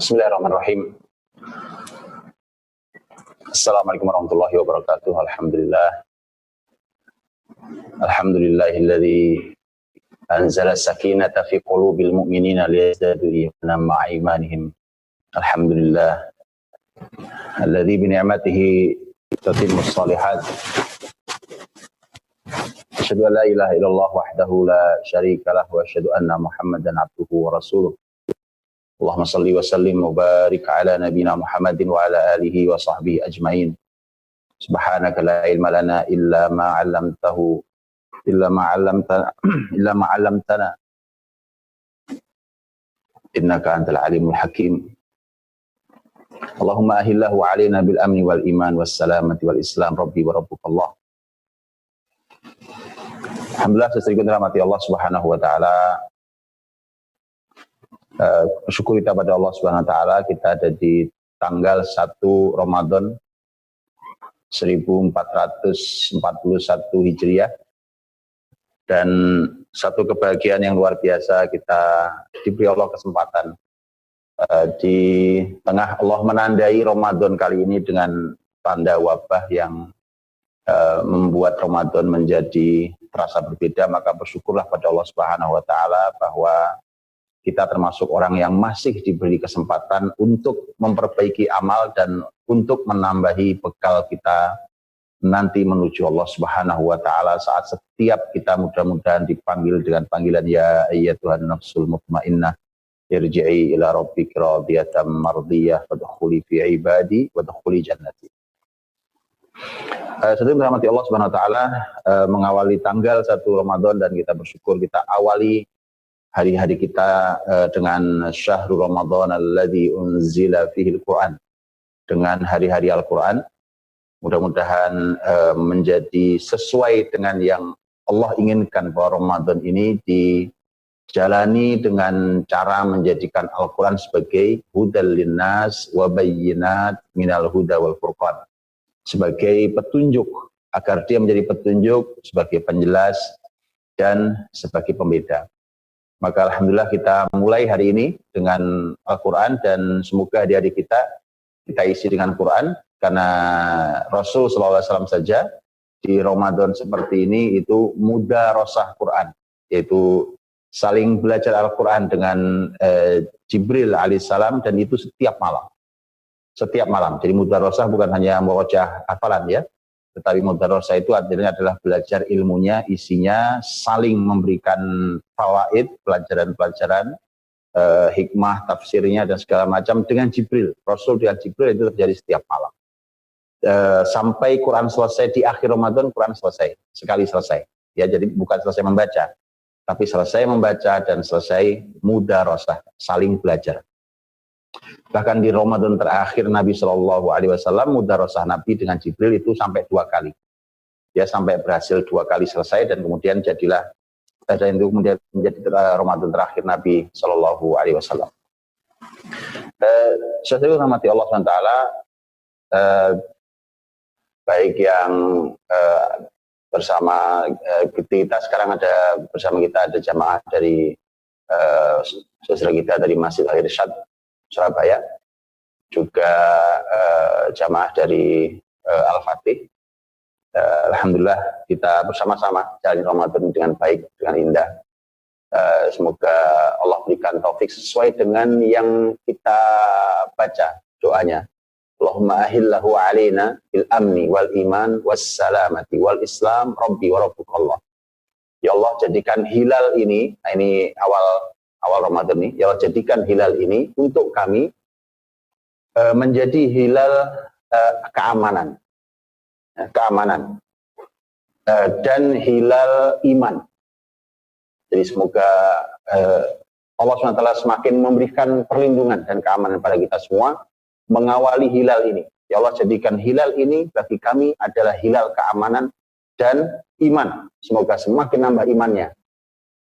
Bismillahirrahmanirrahim. Assalamualaikum warahmatullahi wabarakatuh. Alhamdulillahilladzi anzala sakinata fi qulubil mu'minina liyazdadu imanan ma'a imanihim. Alhamdulillah alladzi bi ni'matihi tatimmus shalihat. Asyhadu an la ilaha illallah wahdahu la syarika lah wa asyhadu anna Muhammadan abduhu wa rasuluh. Allahumma salli wa sallim wa barik ala nabina Muhammadin wa ala alihi wa sahbihi ajmain. Subhanaka la ilma lana illa ma 'allamtana innaka antal alimul hakim. Allahumma ahillahu alaina bil amni wal iman was salamati wal islam rabbi wa rabbukallah. Alhamdulillah, sesungguhnya dirahmati Allah Subhanahu wa taala. Bersyukur kita pada Allah Subhanahu wa taala, kita ada di tanggal 1 Ramadan 1441 Hijriah, dan satu kebahagiaan yang luar biasa kita diberi Allah kesempatan di tengah Allah menandai Ramadan kali ini dengan tanda wabah yang membuat Ramadan menjadi terasa berbeda. Maka bersyukurlah pada Allah Subhanahu wa taala bahwa kita termasuk orang yang masih diberi kesempatan untuk memperbaiki amal dan untuk menambahi bekal kita nanti menuju Allah Subhanahu wa taala saat setiap kita mudah-mudahan dipanggil dengan panggilan ya ayyatuhan nafsul mutmainnah irji'i ila rabbiki radiyatan mardiyah wadkhuli fi ibadi wadkhuli jannati. Setelah merahmati Allah Subhanahu wa taala, mengawali tanggal 1 Ramadan, dan kita bersyukur kita awali hari-hari kita dengan syahrul Ramadan alladzi unzila fihil Quran, dengan hari-hari Al-Quran. Mudah-mudahan menjadi sesuai dengan yang Allah inginkan, bahwa Ramadan ini dijalani dengan cara menjadikan Al-Quran sebagai hudal linnas wa bayyinat minal huda wal furqan, sebagai petunjuk, agar dia menjadi petunjuk, sebagai penjelas dan sebagai pembeda. Maka alhamdulillah kita mulai hari ini dengan Al-Quran, dan semoga hari-hari kita isi dengan Quran, karena Rasul SAW saja di Ramadan seperti ini itu mudarosah Quran, yaitu saling belajar Al-Quran dengan Jibril alaihissalam, dan itu setiap malam. Setiap malam. Jadi mudarosah bukan hanya merojah hafalan ya, tetapi mudarosah itu artinya adalah belajar ilmunya, isinya, saling memberikan fawaid, pelajaran-pelajaran, hikmah, tafsirnya, dan segala macam dengan Jibril. Rasul dengan Jibril itu terjadi setiap malam. Sampai Quran selesai di akhir Ramadan, Quran selesai. Sekali selesai. Ya, jadi bukan selesai membaca, tapi selesai membaca dan selesai mudarosah, saling belajar. Bahkan di Ramadan terakhir Nabi Shallallahu Alaihi Wasallam, mudarosah Nabi dengan Jibril itu sampai 2 kali, ya, sampai berhasil 2 kali selesai, dan kemudian jadilah dan itu kemudian menjadi Ramadan terakhir Nabi Shallallahu Alaihi Wasallam. Sesuai rahmati Allah SWT, baik yang bersama kita sekarang ada bersama kita ada jamaah dari saudara kita dari Masjid Al-Irsyad Surabaya, juga jamaah dari Al-Fatih. Alhamdulillah kita bersama-sama jalani Ramadan dengan baik, dengan indah. Semoga Allah berikan taufik sesuai dengan yang kita baca doanya. Allahumma ahillahu alaina bil amni wal iman was salamati wal islam rabbi wa rabbukallah. Ya Allah, jadikan hilal ini awal Ramadan ini, ya Allah, jadikan hilal ini untuk kami menjadi hilal keamanan, dan hilal iman. Jadi semoga Allah SWT semakin memberikan perlindungan dan keamanan pada kita semua mengawali hilal ini. Ya Allah, jadikan hilal ini bagi kami adalah hilal keamanan dan iman. Semoga semakin nambah imannya.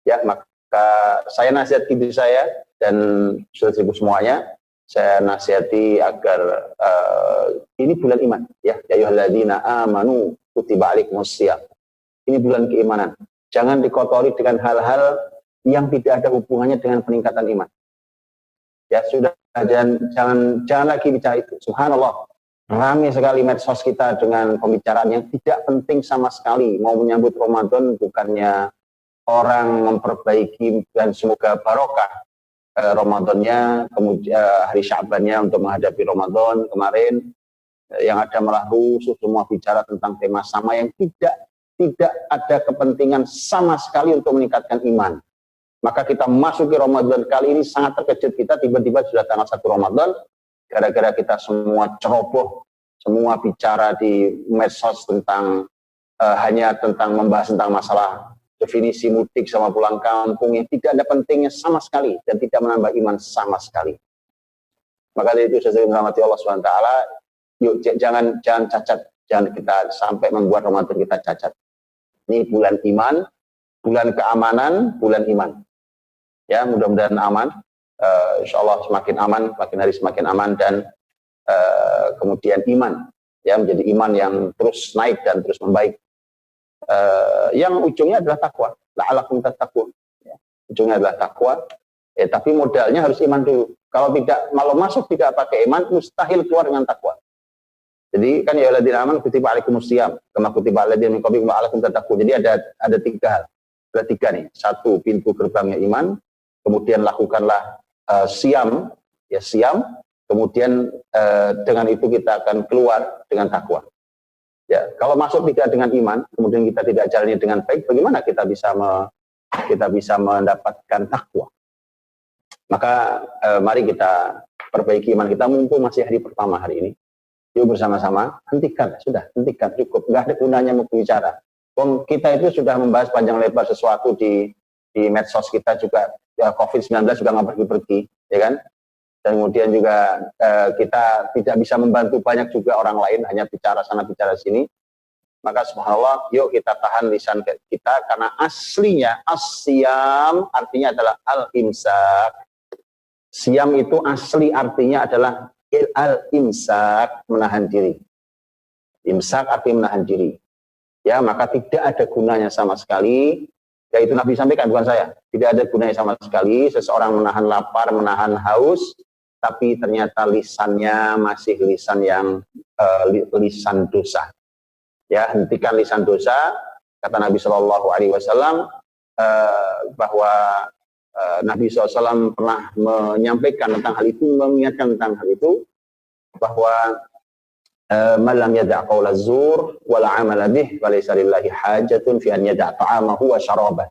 Ya, maka saya nasihati diri saya dan saudara-saudara semuanya, saya nasihati agar ini bulan iman, ya ayyuhalladzina amanu kutiba alaikumusiyam. Ini bulan keimanan. Jangan dikotori dengan hal-hal yang tidak ada hubungannya dengan peningkatan iman. Ya, sudah Dan jangan lagi bicara itu. Subhanallah, ramai sekali medsos kita dengan pembicaraan yang tidak penting sama sekali. Mau menyambut Ramadan bukannya orang memperbaiki dan semoga barokah Ramadannya, kemudian hari Syabannya untuk menghadapi Ramadan kemarin, yang ada malah rusuh semua bicara tentang tema sama yang tidak ada kepentingan sama sekali untuk meningkatkan iman. Maka kita masuki Ramadan kali ini sangat terkejut kita, tiba-tiba sudah tanggal 1 Ramadan, gara-gara kita semua ceroboh, semua bicara di medsos tentang hanya tentang membahas tentang masalah definisi mudik sama pulang kampung yang tidak ada pentingnya sama sekali dan tidak menambah iman sama sekali. Maka dari itu saya merahmati Allah SWT, yuk jangan cacat, jangan kita sampai membuat Ramadan kita cacat. Ini bulan iman, bulan keamanan, bulan iman. Ya, mudah-mudahan aman. Insya Allah semakin aman, makin hari semakin aman, dan kemudian iman, ya, menjadi iman yang terus naik dan terus membaik. Yang ujungnya adalah takwa. La'alakum tattaqun. Ya, ujungnya adalah takwa. Tapi modalnya harus iman dulu. Kalau masuk tidak pakai iman, mustahil keluar dengan takwa. Jadi kan ya alladzina amanu kutiba alaikumusiyam kama kutiba alal ladzina min qablikum la'allakum tattaqun. Jadi ada tiga hal. Ada tiga nih. Satu, pintu gerbangnya iman. Kemudian lakukanlah siam, kemudian dengan itu kita akan keluar dengan takwa. Ya, kalau masuk tidak dengan iman, kemudian kita tidak jalannya dengan baik, bagaimana kita bisa mendapatkan takwa? Maka mari kita perbaiki iman kita, mumpung masih hari pertama hari ini. Yuk bersama-sama, hentikan, cukup, nggak ada gunanya mau bicara. Kita itu sudah membahas panjang lebar sesuatu di medsos kita juga. Ya, COVID-19 juga nggak pergi-pergi, ya kan? Dan kemudian juga kita tidak bisa membantu banyak juga orang lain, hanya bicara sana bicara sini. Maka subhanallah, yuk kita tahan lisan kita, karena aslinya as-siyam artinya adalah al-imsak. Siam itu asli artinya adalah al-imsak, menahan diri. Imsak artinya menahan diri. Ya, maka tidak ada gunanya sama sekali. Ya, itu Nabi sampaikan, bukan saya. Tidak ada gunanya sama sekali seseorang menahan lapar, menahan haus, tapi ternyata lisannya masih lisan yang lisan dosa. Ya, hentikan lisan dosa. Kata Nabi Shallallahu Alaihi Wasallam bahwa Nabi SAW pernah menyampaikan tentang hal itu, mengingatkan tentang hal itu, bahwa malam yada' qawla zur wala amala bih walaysa lillahi hajatun fi an yada' ta'amahu wa syarabah.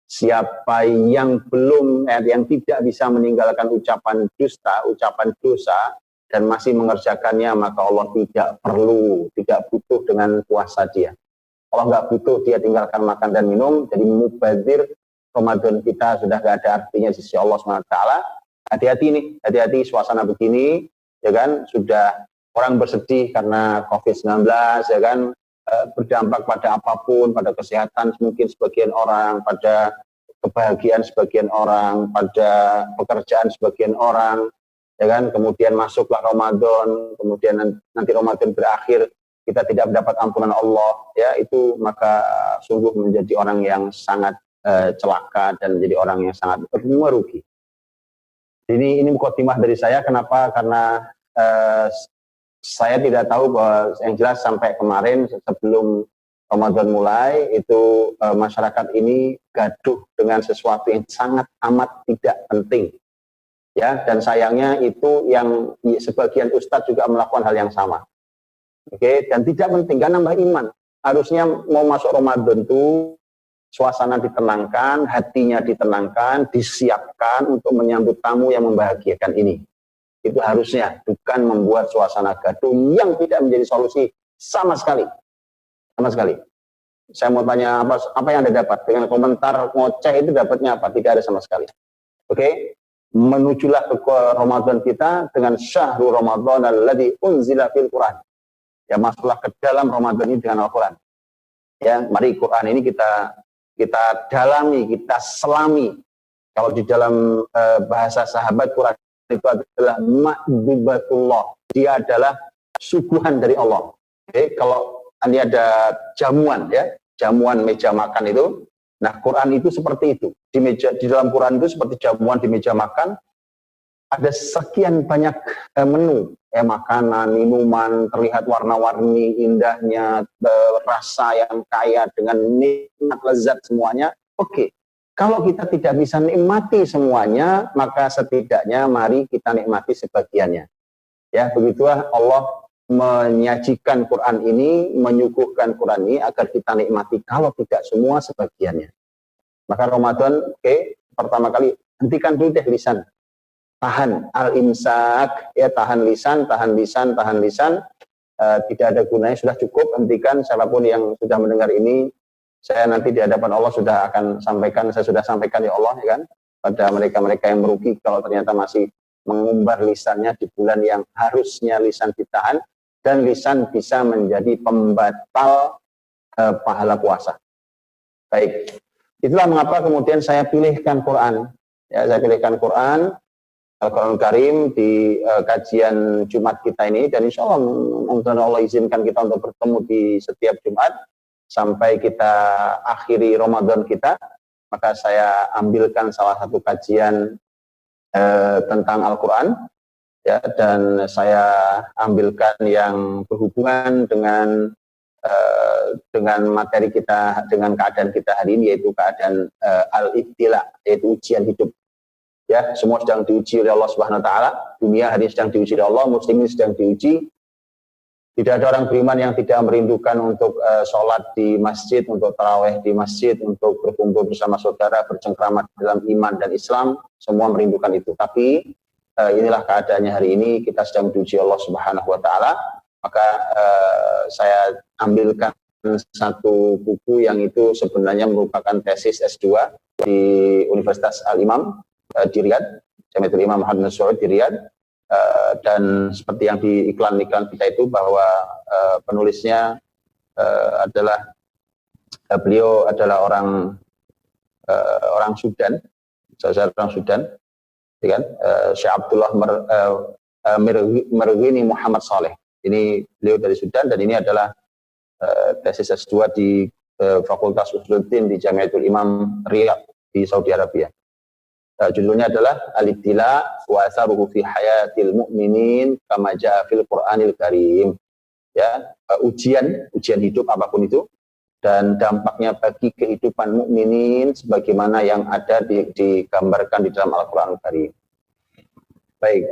Siapa yang yang tidak bisa meninggalkan ucapan dusta, ucapan dosa, dan masih mengerjakannya, maka Allah tidak butuh dengan puasa dia. Allah nggak butuh dia tinggalkan makan dan minum. Jadi mubadzir Ramadan kita sudah nggak ada artinya di sisi Allah SWT. Hati-hati nih, hati-hati suasana begini, ya kan, sudah orang bersedih karena COVID-19, ya kan, berdampak pada apapun, pada kesehatan mungkin sebagian orang, pada kebahagiaan sebagian orang, pada pekerjaan sebagian orang, ya kan, kemudian masuklah Ramadan, kemudian nanti Ramadan berakhir, kita tidak mendapat ampunan Allah, ya, itu maka sungguh menjadi orang yang sangat celaka dan menjadi orang yang sangat merugi. Ini mukadimah dari saya, kenapa? Karena saya tidak tahu, bahwa yang jelas sampai kemarin sebelum Ramadan mulai itu masyarakat ini gaduh dengan sesuatu yang sangat amat tidak penting, ya, dan sayangnya itu yang sebagian ustadz juga melakukan hal yang sama, oke, dan tidak penting, kan nambah iman. Harusnya mau masuk Ramadan itu suasana ditenangkan, hatinya ditenangkan, disiapkan untuk menyambut tamu yang membahagiakan ini. Itu harusnya, bukan membuat suasana gaduh yang tidak menjadi solusi sama sekali. Sama sekali. Saya mau tanya, apa yang Anda dapat? Dengan komentar ngoceh itu dapatnya apa? Tidak ada sama sekali. Oke? Menujulah ke Ramadan kita dengan syahrul Ramadan alladzi unzila fil Quran. Ya, masuklah ke dalam Ramadan ini dengan Al-Quran. Ya, mari Quran ini kita dalami, kita selami. Kalau di dalam bahasa sahabat, Quran itu adalah ma'dubatullah, dia adalah suguhan dari Allah. Oke, kalau ini ada jamuan, ya, jamuan meja makan itu, nah Quran itu seperti itu, di dalam Quran itu seperti jamuan di meja makan, ada sekian banyak menu, makanan, minuman, terlihat warna-warni indahnya, rasa yang kaya dengan nikmat lezat semuanya. Oke, kalau kita tidak bisa nikmati semuanya, maka setidaknya mari kita nikmati sebagiannya. Ya, begitulah Allah menyajikan Quran ini, menyuguhkan Quran ini agar kita nikmati, kalau tidak semua, sebagiannya. Maka Ramadan, pertama kali hentikan dulu deh lisan, tahan al-imsak, ya, tahan lisan, tidak ada gunanya, sudah cukup, hentikan. Siapapun yang sudah mendengar ini, saya nanti di hadapan Allah sudah akan sampaikan, saya sudah sampaikan ya Allah, ya kan, pada mereka-mereka yang merugi kalau ternyata masih mengumbar lisannya di bulan yang harusnya lisan ditahan, dan lisan bisa menjadi pembatal pahala puasa. Baik, itulah mengapa kemudian saya pilihkan Quran. Ya, saya pilihkan Quran, Al-Quran Karim di kajian Jumat kita ini, dan insya Allah Allah izinkan kita untuk bertemu di setiap Jumat sampai kita akhiri Ramadan kita. Maka saya ambilkan salah satu kajian tentang Al-Quran, ya, dan saya ambilkan yang berhubungan dengan materi kita, dengan keadaan kita hari ini, yaitu keadaan al-ibtila, yaitu ujian hidup. Ya, semua sedang diuji oleh Allah Subhanahu wa taala. Dunia hari ini sedang diuji oleh Allah, muslimin sedang diuji. Tidak ada orang beriman yang tidak merindukan untuk sholat di masjid, untuk taraweh di masjid, untuk berkumpul bersama saudara, bercengkrama dalam iman dan Islam. Semua merindukan itu. Tapi inilah keadaannya hari ini, kita sedang diuji Allah Subhanahu wa taala. Maka saya ambilkan satu buku yang itu sebenarnya merupakan tesis S2 di Universitas Al-Imam di Riyadh, Jamiatul Imam Muhammad bin Saud di Riyadh. Dan seperti yang di iklan-iklan kita itu, bahwa penulisnya adalah beliau adalah orang Sudan, orang Sudan, kan? Syekh Abdullah Mirghini Muhammad Saleh. Ini beliau dari Sudan, dan ini adalah tesis S2 di Fakultas Usuluddin di Jamiatul Imam Riyadh di Saudi Arabia. Judulnya adalah Al-Ibtila wa Atharuhu fi Hayatil Mu'minin kama Ja'a fil Qur'anil Karim. Ya, ujian hidup apapun itu, dan dampaknya bagi kehidupan mukminin sebagaimana yang ada digambarkan di dalam Al-Qur'anul Karim. Baik,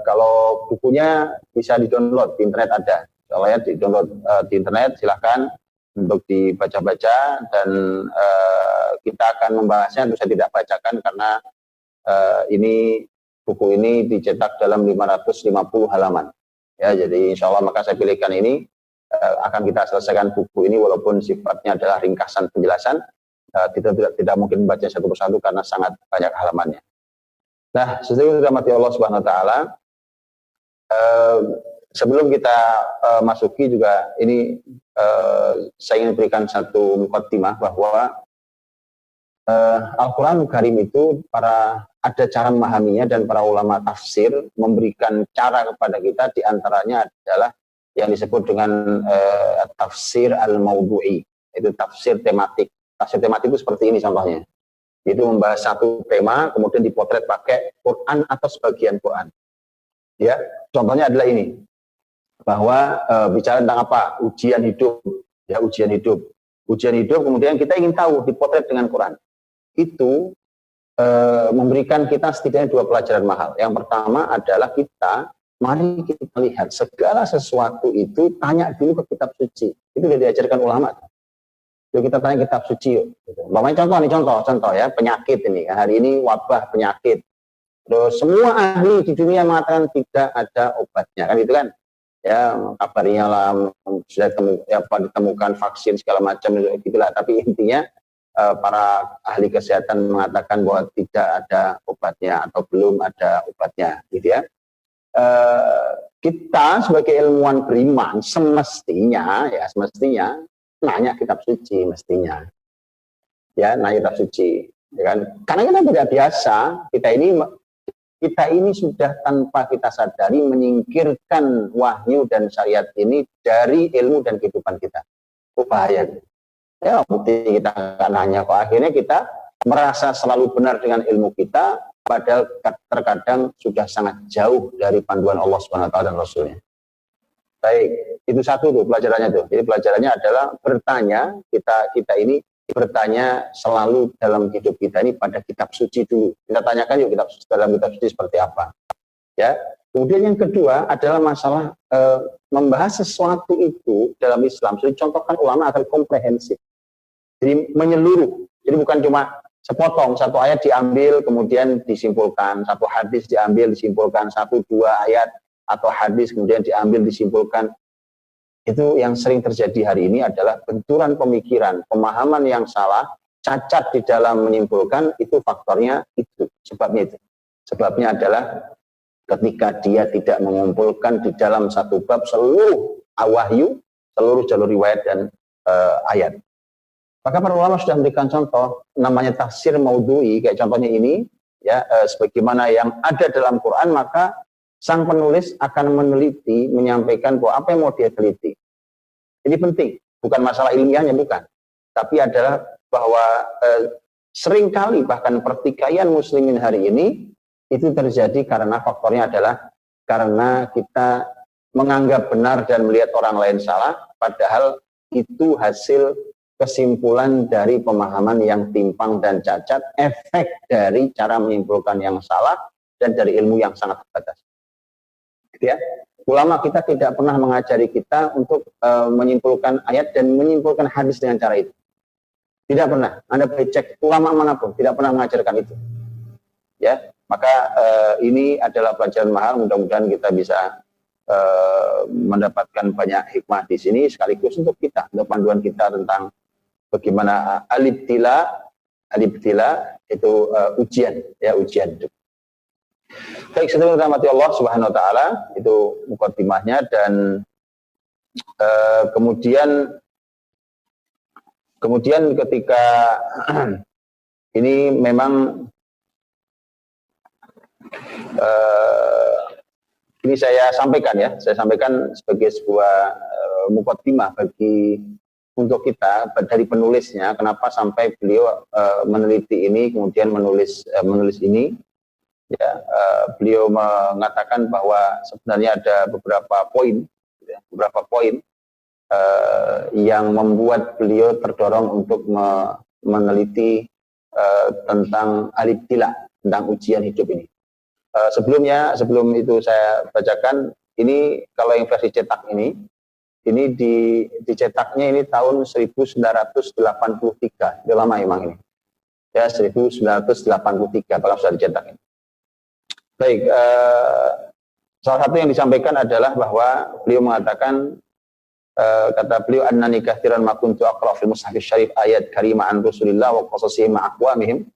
kalau bukunya bisa di-download di internet, ada. Kalau ya di-download di internet, silahkan untuk dibaca-baca, dan kita akan membahasnya. Itu saya tidak bacakan karena buku ini dicetak dalam 550 halaman. Ya, jadi insya Allah maka saya pilihkan ini, akan kita selesaikan buku ini walaupun sifatnya adalah ringkasan penjelasan. Tidak mungkin membaca satu persatu karena sangat banyak halamannya. Nah, sesuai dengan rahmat Allah Subhanahu wa taala, sebelum kita masuki juga ini, saya ingin berikan satu mukaddimah bahwa Al-Quran Karim itu ada cara memahaminya, dan para ulama tafsir memberikan cara kepada kita, diantaranya adalah yang disebut dengan tafsir al-maudu'i, itu tafsir tematik. Tafsir tematik itu seperti ini contohnya, itu membahas satu tema kemudian dipotret pakai Quran atau sebagian Quran. Ya, contohnya adalah ini, bahwa bicara tentang apa? Ujian hidup, ya, ujian hidup. Ujian hidup, kemudian kita ingin tahu dipotret dengan Quran. Itu memberikan kita setidaknya dua pelajaran mahal. Yang pertama adalah mari kita lihat segala sesuatu itu, tanya dulu ke kitab suci. Itu sudah diajarkan ulama. Yuk kita tanya kitab suci yuk. Bagaimana contoh ya, penyakit ini. Hari ini wabah penyakit. Terus semua ahli di dunia mengatakan tidak ada obatnya, kan itu kan? Ya, kabarnya lah sudah ditemukan vaksin segala macam, gitulah. Tapi intinya para ahli kesehatan mengatakan bahwa tidak ada obatnya atau belum ada obatnya, gitu ya. Kita sebagai ilmuwan beriman semestinya nanya kitab suci, mestinya ya, nanya kitab suci, ya kan? Karena kita tidak biasa, kita ini sudah tanpa kita sadari menyingkirkan wahyu dan syariat ini dari ilmu dan kehidupan kita. Bahaya. Ya, bukti kita nggak nanya kok, akhirnya kita merasa selalu benar dengan ilmu kita, padahal terkadang sudah sangat jauh dari panduan Allah Subhanahu wa taala dan Rasulnya. Baik, itu satu tuh pelajarannya tuh. Jadi pelajarannya adalah bertanya, kita ini bertanya selalu dalam hidup kita ini pada kitab suci dulu. Kita tanyakan yuk dalam kitab suci seperti apa. Ya. Kemudian yang kedua adalah masalah membahas sesuatu itu dalam Islam. Jadi contohkan ulama agar komprehensif. Jadi menyeluruh. Jadi bukan cuma sepotong, satu ayat diambil kemudian disimpulkan, satu hadis diambil disimpulkan, satu dua ayat atau hadis kemudian diambil disimpulkan. Itu yang sering terjadi hari ini adalah benturan pemikiran, pemahaman yang salah, cacat di dalam menyimpulkan, itu faktornya itu, sebabnya itu. Sebabnya adalah ketika dia tidak mengumpulkan di dalam satu bab seluruh wahyu, seluruh jalur riwayat dan ayat. Maka para ulama sudah memberikan contoh, namanya tafsir maudhu'i, kayak contohnya ini, ya, sebagaimana yang ada dalam Quran, maka sang penulis akan meneliti, menyampaikan bahwa apa yang mau dia teliti. Ini penting, bukan masalah ilmiahnya, bukan. Tapi adalah bahwa seringkali bahkan pertikaian muslimin hari ini, itu terjadi karena faktornya adalah karena kita menganggap benar dan melihat orang lain salah, padahal itu hasil kesimpulan dari pemahaman yang timpang dan cacat, efek dari cara menyimpulkan yang salah dan dari ilmu yang sangat terbatas. Ya, ulama kita tidak pernah mengajari kita untuk menyimpulkan ayat dan menyimpulkan hadis dengan cara itu. Tidak pernah. Anda boleh cek ulama manapun, tidak pernah mengajarkan itu. Ya, maka ini adalah pelajaran mahal. Mudah-mudahan kita bisa mendapatkan banyak hikmah di sini, sekaligus untuk kita, untuk panduan kita tentang bagaimana al-ibtila itu ujian, ya, ujian itu. Baik, setelah rahmati Allah Subhanahu wa taala, itu mukadimahnya, dan kemudian ketika ini memang ini saya sampaikan sebagai sebuah mukadimah bagi untuk kita dari penulisnya, kenapa sampai beliau meneliti ini, kemudian menulis ini. Ya, beliau mengatakan bahwa sebenarnya ada beberapa poin yang membuat beliau terdorong untuk meneliti tentang al-ibtila, tentang ujian hidup ini. Sebelum itu saya bacakan, ini kalau yang versi cetak ini dicetaknya ini tahun 1983, udah lama emang ini. Ya, 1983 kalau sudah dicetak ini. Baik, salah satu yang disampaikan adalah bahwa beliau mengatakan, kata beliau, annani kathiran ma kuntu aqra fil mushaf syarif ayat karimah an Rasulillah wa qasasihi ma aqwamihim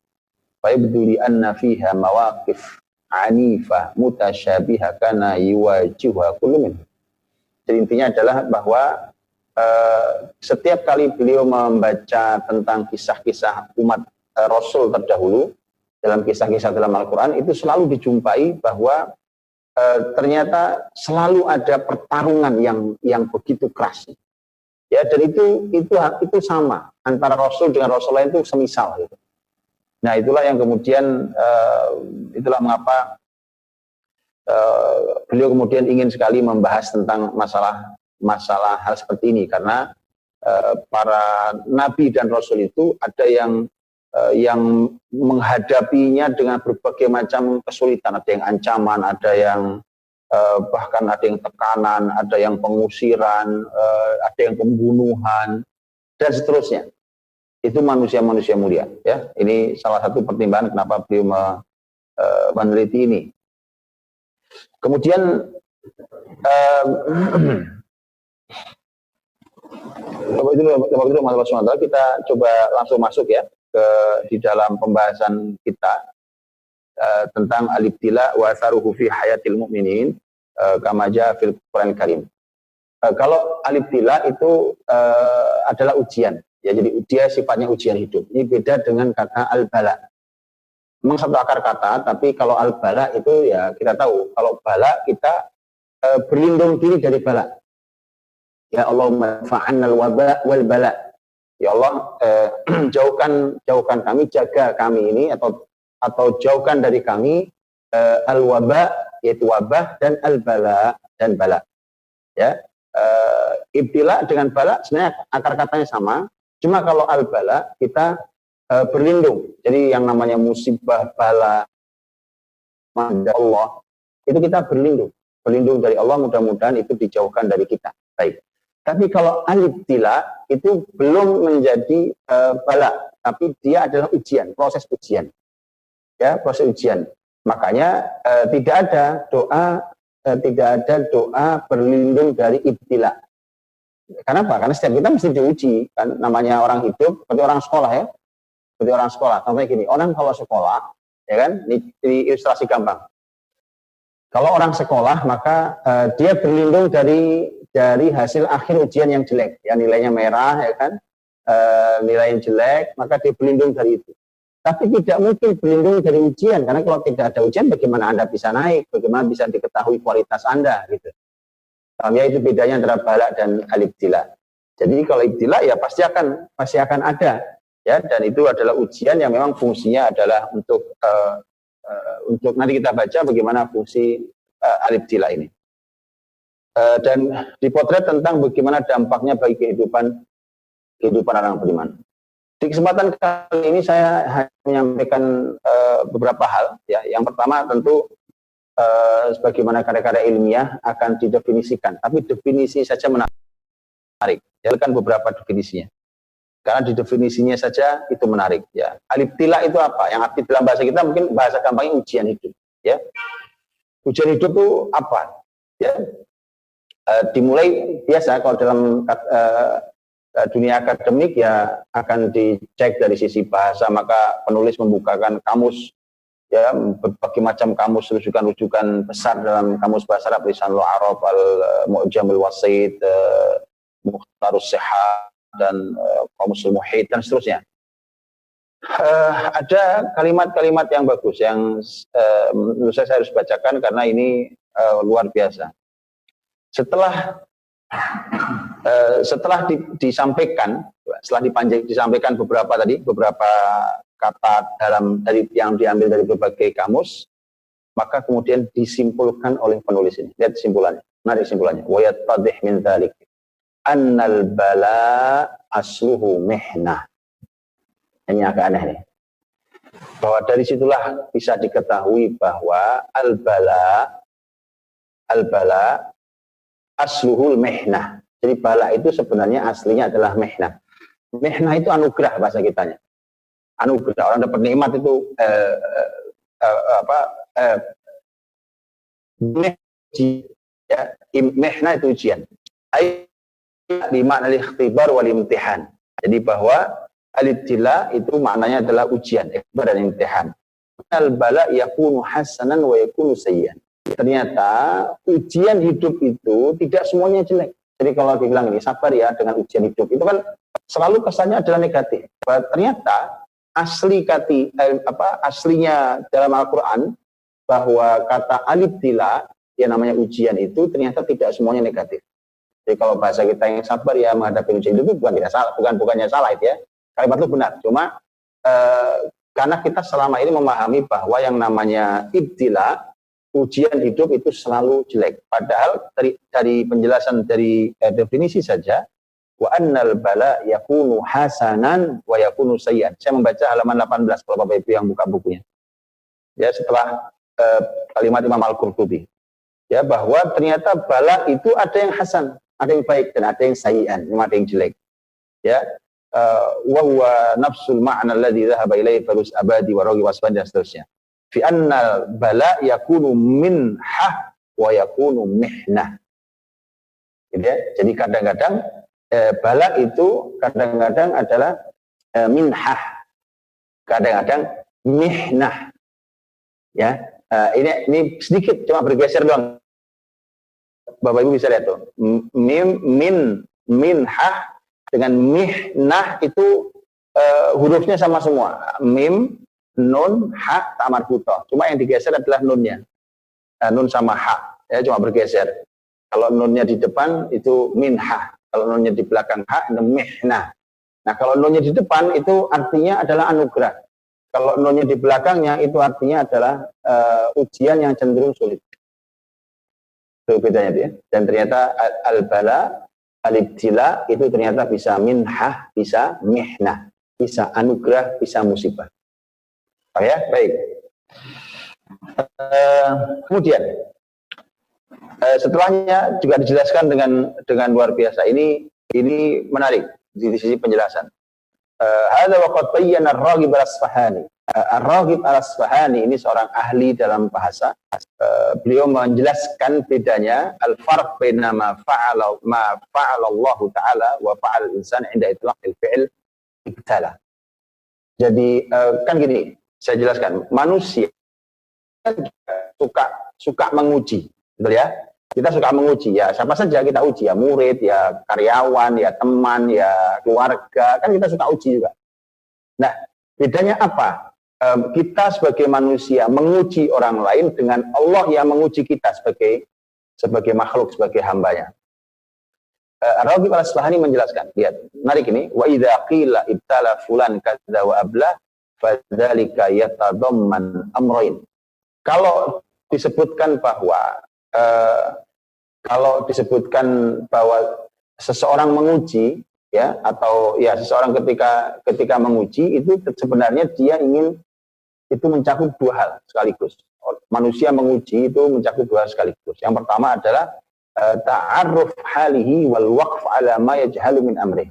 fa yabdu li anna fiha mawaqif anifah mutasyabihah kana yuwajihuha kullu min. Jadi intinya adalah bahwa setiap kali beliau membaca tentang kisah-kisah umat Rasul terdahulu, dalam kisah-kisah dalam Al-Quran, itu selalu dijumpai bahwa ternyata selalu ada pertarungan yang begitu keras. Ya, dan itu sama antara Rasul dengan Rasul lain, itu semisal gitu. Nah, itulah yang kemudian itulah mengapa beliau kemudian ingin sekali membahas tentang masalah hal seperti ini, karena para nabi dan rasul itu ada yang menghadapinya dengan berbagai macam kesulitan, ada yang ancaman, ada yang bahkan ada yang tekanan, ada yang pengusiran, ada yang pembunuhan, dan seterusnya. Itu manusia-manusia mulia, ya. Ini salah satu pertimbangan kenapa beliau meneliti ini. Kemudian kita coba langsung masuk ya di dalam pembahasan kita tentang al-ibtila wa atharuhu fi hayatil mu'minin kama jaa fil Qur'an Karim. Kalau al-ibtila itu adalah ujian, ya, jadi dia sifatnya ujian hidup. Ini beda dengan kata al-bala. Memang satu akar kata, tapi kalau al-bala itu ya kita tahu, kalau bala kita berlindung diri dari bala. Ya Allahumma fa'annal waba wal bala. Ya Allah, jauhkan kami, jaga kami ini, atau atau jauhkan dari kami al-waba, yaitu wabah, dan al-bala, dan bala. Ya, ibtila dengan bala sebenarnya akar katanya sama, cuma kalau al-bala kita berlindung. Jadi yang namanya musibah, bala, Allah, itu kita berlindung dari Allah, mudah-mudahan itu dijauhkan dari kita. Baik. Tapi kalau al-ibtila itu belum menjadi bala, tapi dia adalah ujian, proses ujian. Ya, proses ujian. Makanya tidak ada doa berlindung dari ibtila. Kenapa? Karena setiap kita mesti diuji. Kan namanya orang hidup, seperti orang sekolah ya. Seperti orang sekolah. Contohnya gini, orang kalau sekolah, ya kan, ini ilustrasi gampang. Kalau orang sekolah, maka dia berlindung dari hasil akhir ujian yang jelek. Ya, nilainya merah, ya kan, nilai yang jelek, maka dia berlindung dari itu. Tapi tidak mungkin berlindung dari ujian, karena kalau tidak ada ujian, bagaimana Anda bisa naik, bagaimana bisa diketahui kualitas Anda, gitu. Ya, itu bedanya antara bala dan al-ibtila. Jadi kalau ibtila ya pasti akan ada, ya, dan itu adalah ujian yang memang fungsinya adalah untuk nanti kita baca bagaimana fungsi al-ibtila ini. Dan dipotret tentang bagaimana dampaknya bagi kehidupan orang beriman. Di kesempatan kali ini saya hanya menyampaikan beberapa hal. Ya, yang pertama tentu sebagaimana karya-karya ilmiah akan didefinisikan, tapi definisi saja menarik. Ya, kan beberapa definisinya. Karena di definisinya saja itu menarik. Ya, al-ibtila itu apa? Yang arti dalam bahasa kita mungkin bahasa gampangnya ujian hidup. Ya, ujian hidup itu apa? Ya, dimulai biasa kalau dalam dunia akademik ya akan dicek dari sisi bahasa, maka penulis membukakan kamus, ya, berbagai macam kamus, rujukan-rujukan besar dalam kamus bahasa Arab, Lisanul Arab, Al-Mu'jamul Wasit, Mukhtarus Sihah, dan Qamusul Muhit, dan seterusnya. Ada kalimat-kalimat yang bagus yang menurut saya harus bacakan karena ini luar biasa. Setelah disampaikan beberapa kata dari yang diambil dari berbagai kamus, maka kemudian disimpulkan oleh penulis ini. Lihat simpulannya. Mari simpulannya. Wa yattadih min dzalik annal bala asluhu mihnah. Ini agak aneh nih. Bahwa dari situlah bisa diketahui bahwa al-bala asluhul mihnah. Jadi bala itu sebenarnya aslinya adalah mihnah. Mihnah itu anugerah bahasa kitanya. Anugerah, orang dapat nikmat itu mihnah itu ujian. Di makna ikhtibar wal imtihan. Jadi bahwa al-ibtila itu maknanya adalah ujian, ikhtibar dan imtihan. Al-bala yakunu hasanan wa yakunu sayyian. Ternyata ujian hidup itu tidak semuanya jelek. Jadi kalau dibilang ini sabar ya dengan ujian hidup, itu kan selalu kesannya adalah negatif. Ternyata aslinya dalam Al-Quran bahwa kata al-ibtila yang namanya ujian itu ternyata tidak semuanya negatif. Jadi kalau bahasa kita yang sabar ya menghadapi ujian hidup itu bukannya salah itu ya. Kalimat itu benar. Cuma karena kita selama ini memahami bahwa yang namanya ibtila, ujian hidup itu selalu jelek. Padahal dari penjelasan dari definisi saja, wa annal bala yakunu hasanan wa yakunu sayyan. Saya membaca halaman 18 kalau Bapak Ibu yang buka bukunya. Ya, setelah kalimat Imam Al-Qurtubi. Ya, bahwa ternyata bala itu ada yang hasan, ada yang baik dan ada yang sayyan, ada yang jelek. Ya, wa huwa nafsul ma'na alladhi dhahaba ilaihi farus abadi wa raghi wasban dan seterusnya. Fi annal bala yakunu minhah wa yakunu mihnah. Gitu ya? Jadi kadang-kadang bala itu kadang-kadang adalah minhah, kadang-kadang mihnah. Ya, ini sedikit cuma bergeser doang. Bapak Ibu bisa lihat tuh. Minhah dengan mihnah itu hurufnya sama semua. Mim, nun, ha, ta marbuthah. Cuma yang digeser adalah nunnya. Nun sama ha, ya cuma bergeser. Kalau nunnya di depan itu minha. Kalau nunnya di belakang ha itu mihnah. Nah, kalau nunnya di depan itu artinya adalah anugerah. Kalau nunnya di belakangnya itu artinya adalah ujian yang cenderung sulit. Itu bedanya dia. Dan ternyata al-bala, al-ibtila itu ternyata bisa minhah, bisa mihnah, bisa anugerah, bisa musibah. Oh ya, baik. Kemudian setelahnya juga dijelaskan dengan luar biasa. Ini menarik di sisi penjelasan. Hadza wa qad bayyana ar-Raghib al-Asfahani. Ar-Raghib al-Asfahani ini seorang ahli dalam bahasa. Beliau menjelaskan bedanya al-farq baina ma fa'ala Allah taala wa fa'al al-insan 'inda itlaqil fi'l ibtala. Jadi kan gini, saya jelaskan, manusia suka menguji, betul ya? Kita suka menguji, ya siapa saja kita uji, ya murid, ya karyawan, ya teman, ya keluarga, kan kita suka uji juga. Nah, bedanya apa? Kita sebagai manusia menguji orang lain dengan Allah yang menguji kita sebagai makhluk, sebagai hambanya. Ar-Raghib al-Asfahani menjelaskan, lihat, menarik ini, wa idza qila ibtala fulan kadza wa abla fadzalika yatadamman amrayn. Kalau disebutkan bahwa seseorang menguji, ya, atau ya seseorang ketika menguji itu sebenarnya dia ingin itu mencakup dua hal sekaligus. Manusia menguji itu mencakup dua hal sekaligus. Yang pertama adalah ta'arruf halihi wal waqf ala ma yajhalu min amrih.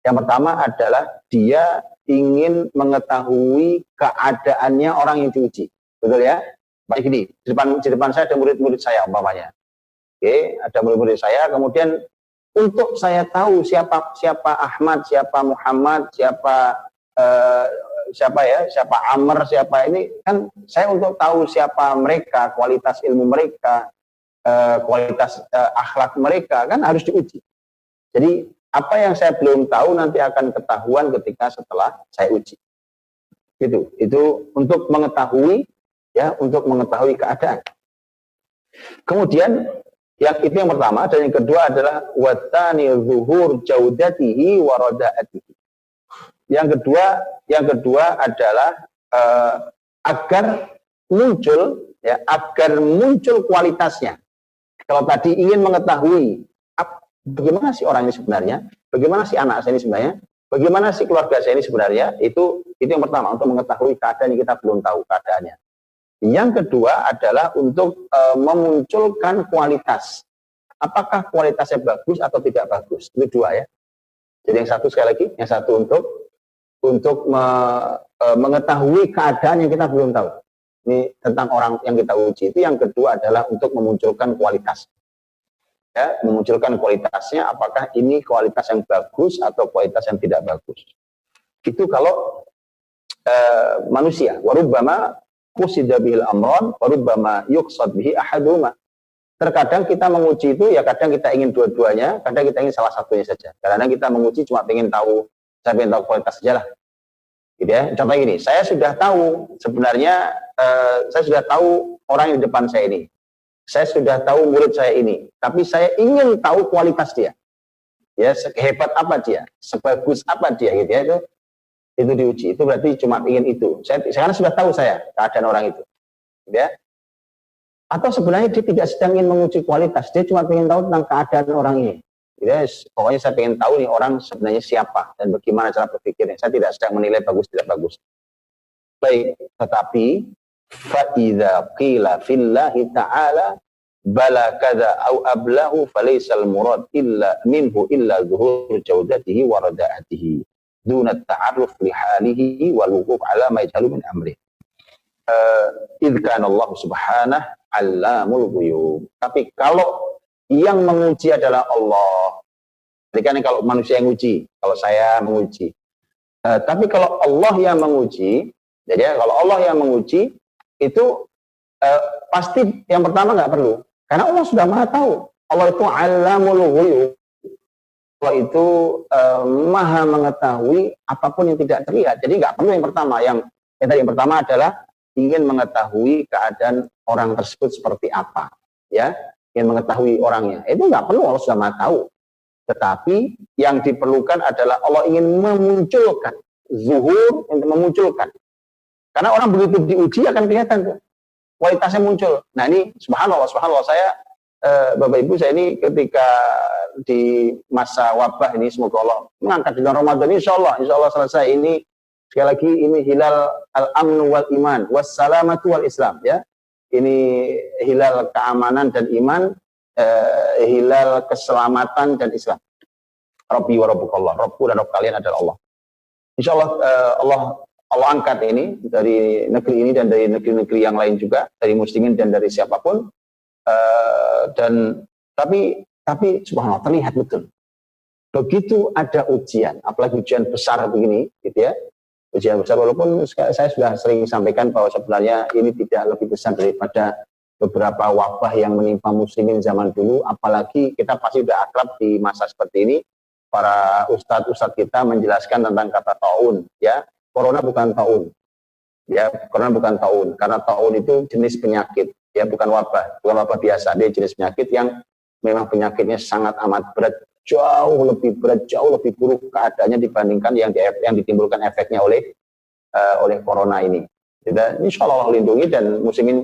Yang pertama adalah dia ingin mengetahui keadaannya orang yang diuji. Betul ya? Baik, ini di depan saya ada murid-murid saya umpamanya. Oke, ada murid-murid saya, kemudian untuk saya tahu siapa Ahmad, siapa Muhammad, siapa Amr, siapa ini, kan saya untuk tahu siapa mereka, kualitas ilmu mereka, kualitas akhlak mereka, kan harus diuji. Jadi apa yang saya belum tahu nanti akan ketahuan ketika setelah saya uji. Gitu. Itu untuk mengetahui, ya, untuk mengetahui keadaan. Kemudian itu yang pertama, dan yang kedua adalah watani zuhur jaudatihi wa radaatihi. Yang kedua adalah agar muncul kualitasnya. Kalau tadi ingin mengetahui bagaimana sih orang ini sebenarnya, bagaimana sih anak saya ini sebenarnya, bagaimana sih keluarga saya ini sebenarnya, itu yang pertama, untuk mengetahui keadaan yang kita belum tahu keadaannya. Yang kedua adalah untuk memunculkan kualitas. Apakah kualitasnya bagus atau tidak bagus? Itu dua ya. Jadi yang satu, sekali lagi, yang satu untuk mengetahui keadaan yang kita belum tahu. Ini tentang orang yang kita uji. Itu yang kedua adalah untuk memunculkan kualitas. Ya, memunculkan kualitasnya, apakah ini kualitas yang bagus atau kualitas yang tidak bagus. Itu kalau manusia. Warubbama qusida bihil amran, warubbama yuqsad bihi ahaduma. Terkadang kita menguji itu, ya kadang kita ingin dua-duanya, kadang kita ingin salah satunya saja. Karena kita menguji cuma ingin tahu kualitas saja lah. Gitu ya. Contoh gini, saya sudah tahu sebenarnya, saya sudah tahu orang yang di depan saya ini. Saya sudah tahu murid saya ini, tapi saya ingin tahu kualitas dia. Ya, sehebat apa dia, sebagus apa dia, gitu ya. Itu diuji. Itu berarti cuma ingin itu. Sekarang sudah tahu saya keadaan orang itu. Gitu ya. Atau sebenarnya dia tidak sedang ingin menguji kualitas, dia cuma ingin tahu tentang keadaan orang ini. Yes, pokoknya saya ingin tahu nih orang sebenarnya siapa dan bagaimana cara berpikirnya. Saya tidak sedang menilai bagus tidak bagus. Baik, tetapi fa'idza qila fillahi ta'ala bala kadza au ablahu falaisal murad illa minhu illa zuhur jaudatihi wa radaatihi duna ta'arruf li halihi wal wuquf ala ma yajhalu min amri. Idz kana Allah subhanahu 'allamul ghuyub. Tapi kalau yang menguji adalah Allah. Jadi kan kalau manusia yang uji, kalau saya menguji. Tapi kalau Allah yang menguji, jadi kalau Allah yang menguji, itu pasti yang pertama nggak perlu. Karena Allah sudah maha tahu. Allah itu alamul ghuyub. Allah itu maha mengetahui apapun yang tidak terlihat. Jadi nggak perlu yang pertama. Yang pertama adalah ingin mengetahui keadaan orang tersebut seperti apa. Ya. Ingin mengetahui orangnya, itu nggak perlu, Allah sudah maha tahu. Tetapi yang diperlukan adalah Allah ingin memunculkan zuhur, untuk memunculkan Karena orang begitu diuji akan kelihatan tuh, kualitasnya muncul. Nah ini subhanallah, subhanallah, saya Bapak Ibu, saya ini ketika di masa wabah ini, semoga Allah mengangkat di Ramadan, insya Allah selesai ini. Sekali lagi, ini hilal al-amnu wal iman, wassalamatu wal islam, ya. Ini hilal keamanan dan iman, hilal keselamatan dan Islam. Rabbi wa rabbukallah, Rabbu dan Rabb kalian adalah Allah. Insya Allah, Allah angkat ini dari negeri ini dan dari negeri-negeri yang lain juga, dari muslimin dan dari siapapun. Dan tapi subhanallah, terlihat betul. Begitu ada ujian, apalagi ujian besar begini, gitu ya. Ujian besar, walaupun saya sudah sering sampaikan bahwa sebenarnya ini tidak lebih besar daripada beberapa wabah yang menimpa muslimin zaman dulu, apalagi kita pasti sudah akrab di masa seperti ini. Para ustadz kita menjelaskan tentang kata taun, ya. Corona bukan taun, ya. Corona bukan taun, karena taun itu jenis penyakit, ya, bukan wabah biasa. Dia jenis penyakit yang memang penyakitnya sangat amat berat, jauh lebih berat, jauh lebih buruk keadaannya dibandingkan yang ditimbulkan efeknya oleh corona ini. Dan insya Allah lindungi, dan muslimin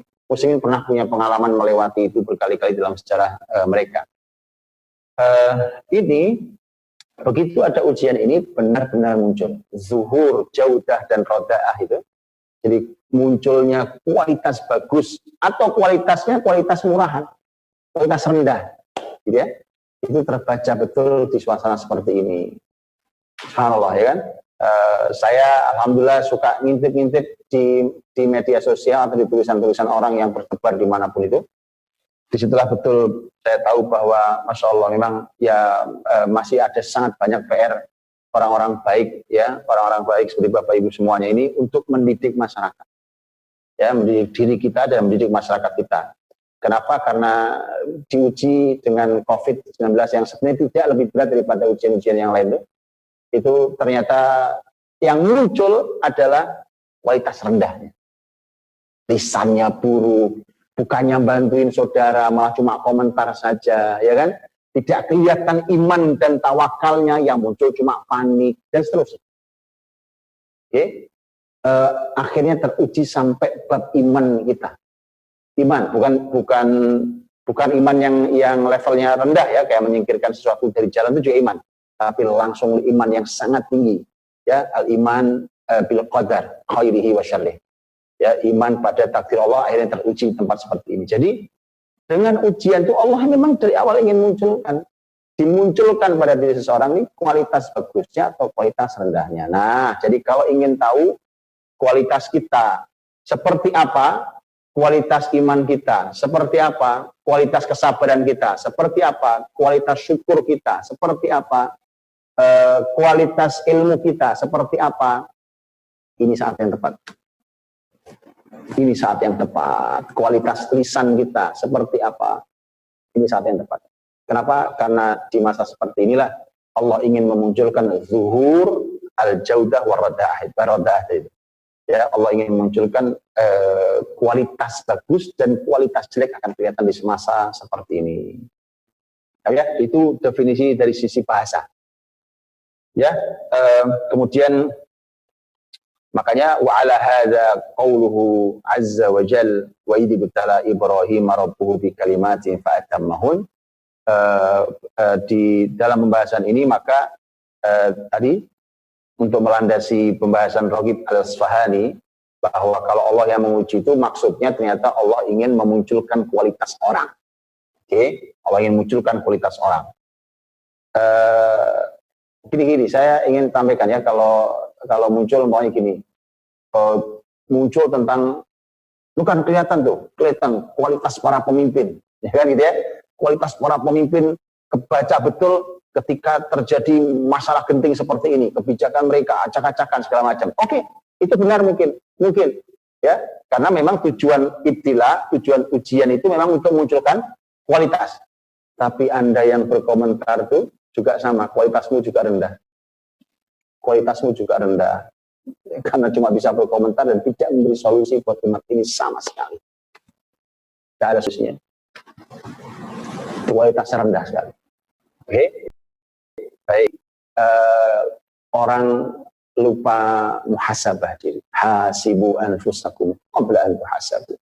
pernah punya pengalaman melewati itu berkali-kali dalam sejarah mereka. Ini begitu ada ujian ini benar-benar muncul zuhur, jaudah dan rodaah itu. Jadi munculnya kualitas bagus atau kualitasnya kualitas murahan, kualitas rendah, gitu ya. Itu terbaca betul di suasana seperti ini. Subhanallah, ya kan? Saya alhamdulillah suka ngintip-ngintip di media sosial atau di tulisan-tulisan orang yang bertebar dimanapun itu. Disitulah betul saya tahu bahwa Masya Allah memang ya masih ada sangat banyak PR orang-orang baik, ya, orang-orang baik seperti Bapak Ibu semuanya ini untuk mendidik masyarakat, ya, mendidik diri kita dan mendidik masyarakat kita. Kenapa? Karena diuji dengan COVID-19 yang sebenarnya tidak lebih berat daripada ujian-ujian yang lain itu ternyata yang muncul adalah kualitas rendahnya. Lisannya buruk, bukannya bantuin saudara, malah cuma komentar saja, ya kan? Tidak kelihatan iman dan tawakalnya, yang muncul cuma panik dan seterusnya. Oke? Akhirnya teruji sampai bab iman kita. Iman bukan iman yang levelnya rendah, ya, kayak menyingkirkan sesuatu dari jalan itu juga iman, tapi langsung iman yang sangat tinggi, ya, al-iman bil qadar khairihi wa syarrih. Ya, iman pada takdir Allah akhirnya teruji di tempat seperti ini. Jadi dengan ujian itu Allah memang dari awal ingin dimunculkan pada diri seseorang ini kualitas bagusnya atau kualitas rendahnya. Nah, jadi kalau ingin tahu kualitas kita seperti apa, kualitas iman kita seperti apa, kualitas kesabaran kita seperti apa, kualitas syukur kita seperti apa, kualitas ilmu kita seperti apa, ini saat yang tepat. Ini saat yang tepat. Kualitas lisan kita seperti apa, ini saat yang tepat. Kenapa? Karena di masa seperti inilah Allah ingin memunculkan zuhur al-jaudah warodah itu. Ya, Allah ingin memunculkan kualitas bagus dan kualitas jelek akan kelihatan di semasa seperti ini. Ya, itu definisi dari sisi bahasa. Ya, kemudian makanya wa ala hadza qauluhu azza wa jal wa idh ibtala Ibrahim rabbuhu bi kalimatin fa atammahun. Di dalam pembahasan ini maka tadi untuk melandasi pembahasan Raghib Al-Asfahani bahwa kalau Allah yang menguji itu maksudnya ternyata Allah ingin memunculkan kualitas orang. Oke, Allah ingin memunculkan kualitas orang. Gini, saya ingin sampaikan ya, kalau muncul maunya gini, muncul tentang, bukan kelihatan kualitas para pemimpin, ya kan gitu ya, kualitas para pemimpin kebaca betul ketika terjadi masalah genting seperti ini, kebijakan mereka acak-acakan segala macam. Oke, itu benar mungkin, ya, karena memang tujuan ibtila, tujuan ujian itu memang untuk memunculkan kualitas. Tapi Anda yang berkomentar itu juga sama, kualitasmu juga rendah. Kualitasmu juga rendah. Karena cuma bisa berkomentar dan tidak memberi solusi buat umat ini sama sekali. Tidak ada solusinya. Kualitasnya rendah sekali. Oke. Baik. Orang lupa muhasabah diri. Hasibu anfusakum qabla an tuhasabu.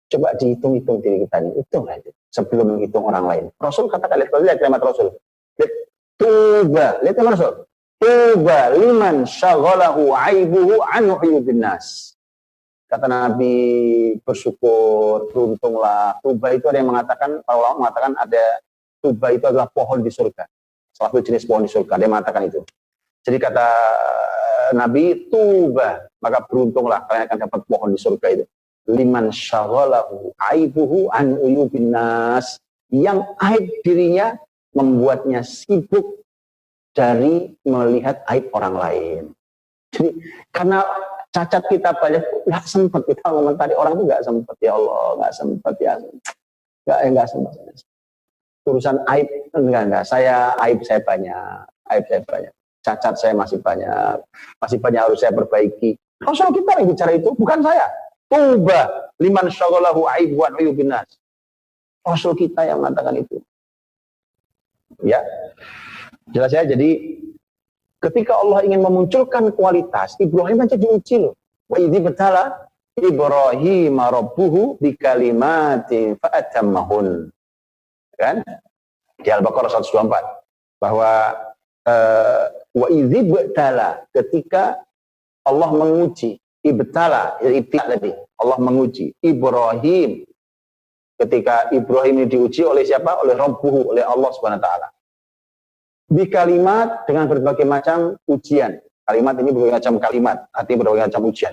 Coba dihitung-hitung diri kita ini, hitung aja sebelum menghitung orang lain. Rasul katakan, lihat kalimat Rasul. Tuba, lihat kalimat Rasul. Tuba liman syaghalahu aibuhu an uyubin nas. Kata Nabi, bersyukur, beruntunglah. Tuba itu ada yang mengatakan, para ulama mengatakan ada tuba itu adalah pohon di surga. Salah satu jenis pohon di surga, dia mengatakan itu. Jadi kata Nabi, tuba, maka beruntunglah kalian akan dapat pohon di surga itu. Liman syaghalahu aibuhu an uyubin nas, yang aib dirinya membuatnya sibuk dari melihat aib orang lain. Jadi karena cacat kita banyak, nggak sempat kita komentari orang itu, nggak sempat, ya Allah, nggak sempat ya, nggak sempat. Urusan aib enggak, aib saya banyak, cacat saya masih banyak harus saya perbaiki. Rasul kita yang bicara itu, bukan saya. Tuba liman syaghalahu aibuan uyubin nas. Rasul kita yang mengatakan itu. Ya, jelas ya. Jadi ketika Allah ingin memunculkan kualitas, Ibrahim aja diuji loh. Wa idzi betala Ibrahim rabbuhu bikalimatin fa'atammahun. Kan? Di Al-Baqarah 124 bahwa wa idzi betala, ketika Allah menguji, ibtala, ibtila tadi, Allah menguji Ibrahim. Ketika Ibrahim ini diuji oleh siapa? Oleh Rabbuhu, oleh Allah Subhanahu wa taala. Di kalimat dengan berbagai macam ujian. Kalimat ini berbagai macam kalimat, artinya berbagai macam ujian.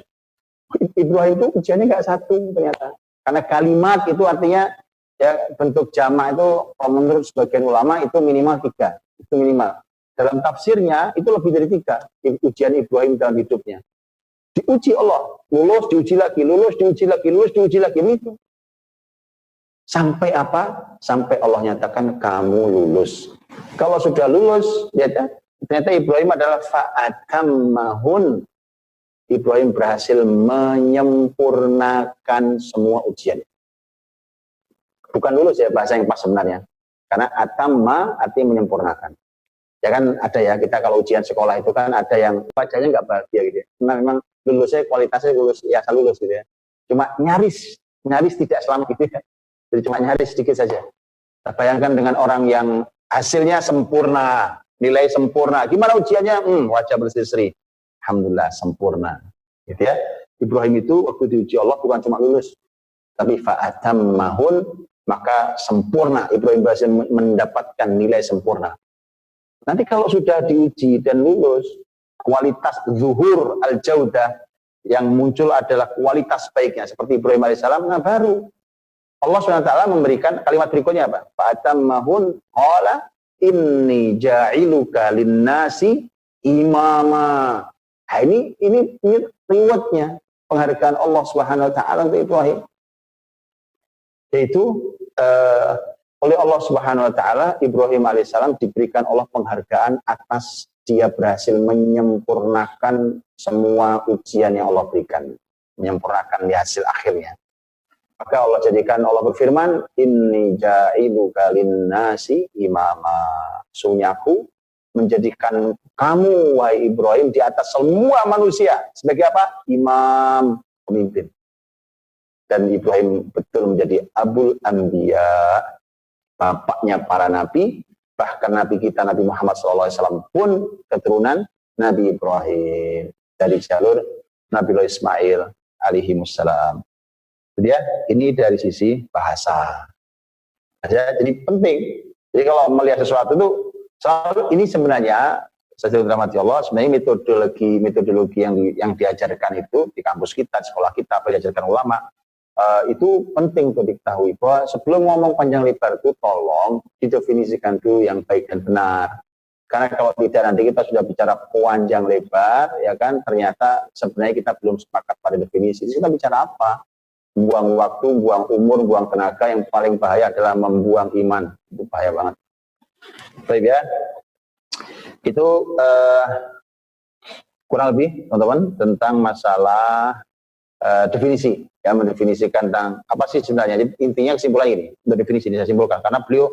Ibrahim itu ujiannya nggak satu ternyata. Karena kalimat itu artinya ya bentuk jamak itu menurut sebagian ulama itu minimal 3. Itu minimal. Dalam tafsirnya itu lebih dari 3 ujian Ibrahim dalam hidupnya. Diuji Allah, lulus, diuji lagi, lulus, diuji lagi, lulus, diuji lagi, itu. Sampai apa? Sampai Allah nyatakan kamu lulus. Kalau sudah lulus, ya, ternyata Ibrahim adalah fa'atammahun. Ibrahim berhasil menyempurnakan semua ujian. Bukan lulus ya bahasa yang pas sebenarnya. Karena atamma artinya menyempurnakan. Ya kan ada ya, kita kalau ujian sekolah itu kan ada yang wajahnya nggak bahagia gitu ya. Memang lulusnya kualitasnya lulus ya lulus gitu ya. Cuma nyaris tidak selamat gitu ya. Jadi cuma nyaris sedikit saja. Nah, bayangkan dengan orang yang hasilnya sempurna, nilai sempurna. Gimana ujiannya? Wajah berseri-seri. Alhamdulillah sempurna. Gitu ya. Ibrahim itu waktu diuji Allah bukan cuma lulus, tapi fa'atammahun, maka sempurna. Ibrahim berhasil mendapatkan nilai sempurna. Nanti kalau sudah diuji dan lulus, kualitas zuhur al-jaudah yang muncul adalah kualitas baiknya seperti Ibrahim alaihissalam. Nah baru Allah SWT memberikan kalimat berikutnya apa? Fa'atammahun qala inni ja'iluka linnasi imama. Nah, ini rewardnya, penghargaan Allah SWT untuk Ibrahim. Yaitu oleh Allah Subhanahu wa taala, Ibrahim alaihissalam diberikan Allah penghargaan atas dia berhasil menyempurnakan semua ujian yang Allah berikan, menyempurnakan di hasil akhirnya. Maka Allah jadikan, Allah berfirman, inni ja'iluka linnasi imama. Sungguhnya aku menjadikan kamu wahai Ibrahim di atas semua manusia sebagai apa? Imam, pemimpin. Dan Ibrahim betul menjadi Abul Anbiya, bapaknya para nabi. Bahkan nabi kita Nabi Muhammad SAW pun keturunan Nabi Ibrahim dari jalur Nabi Ismail alaihi wassalam. Jadi ya, ini dari sisi bahasa. Jadi penting. Jadi kalau melihat sesuatu itu selalu ini sebenarnya sesuatu rahmati Allah, sebenarnya metodologi yang diajarkan itu di kampus kita, di sekolah kita, diajarkan ulama. Itu penting untuk diketahui bahwa sebelum ngomong panjang lebar itu tolong didefinisikan dulu yang baik dan benar. Karena kalau tidak nanti kita sudah bicara panjang lebar, ya kan, ternyata sebenarnya kita belum sepakat pada definisi. Jadi kita bicara apa? Buang waktu, buang umur, buang tenaga. Yang paling bahaya adalah membuang iman. Itu bahaya banget. Baik ya. Itu kurang lebih teman-teman tentang masalah definisi. Ya, mendefinisikan tentang apa sih sebenarnya. Jadi, intinya kesimpulan ini, untuk definisi ini saya simpulkan. Karena beliau,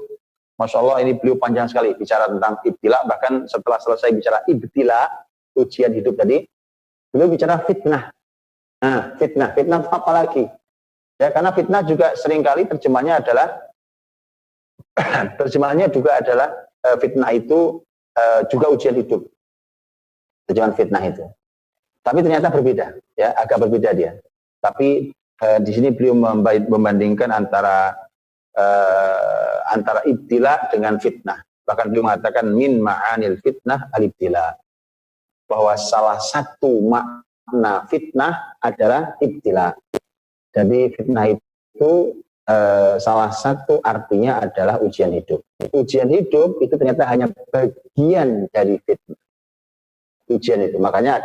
Masya Allah, ini beliau panjang sekali bicara tentang ibtila. Bahkan setelah selesai bicara ibtila, ujian hidup tadi, Beliau bicara fitnah. Nah, fitnah itu apa lagi? Ya, karena fitnah juga seringkali terjemahnya juga adalah fitnah itu juga ujian hidup. Terjemahan fitnah itu. Tapi ternyata berbeda, ya, agak berbeda dia. Tapi di sini beliau membandingkan antara ibtila dengan fitnah. Bahkan beliau mengatakan min ma'anil fitnah al-ibtila. Bahwa salah satu makna fitnah adalah ibtila. Jadi fitnah itu salah satu artinya adalah ujian hidup. Ujian hidup itu ternyata hanya bagian dari fitnah. Ujian itu. Makanya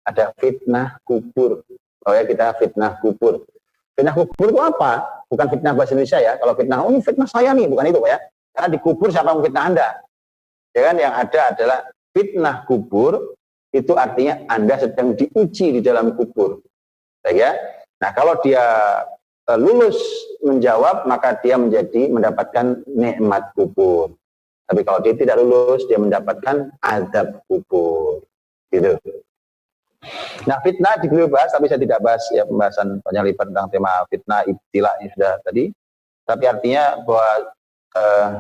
ada fitnah kubur. Oh ya, kita fitnah kubur. Fitnah kubur itu apa? Bukan fitnah bahasa Indonesia ya. Kalau fitnah, ini fitnah saya nih, bukan itu ya. Karena di kubur siapa yang fitnah Anda? Ya kan, yang ada adalah fitnah kubur, itu artinya Anda sedang diuji di dalam kubur. Ya. Nah, kalau dia lulus menjawab, maka dia mendapatkan nikmat kubur. Tapi kalau dia tidak lulus, dia mendapatkan azab kubur. Gitu. Nah, fitnah beliau bahas, tapi saya tidak bahas ya pembahasan panjang lebar tentang tema fitnah, ibtila ini sudah tadi. Tapi artinya bahwa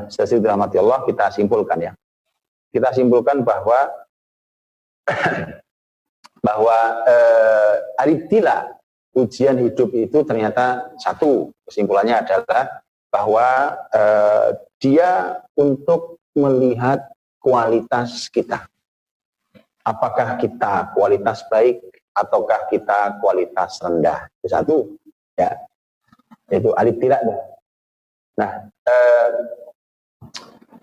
sesi dirahmati Allah, kita simpulkan ya. Kita simpulkan bahwa al-ibtila, ujian hidup itu ternyata satu, kesimpulannya adalah bahwa dia untuk melihat kualitas kita. Apakah kita kualitas baik ataukah kita kualitas rendah? Itu satu, ya. Itu al-ibtila. Nah,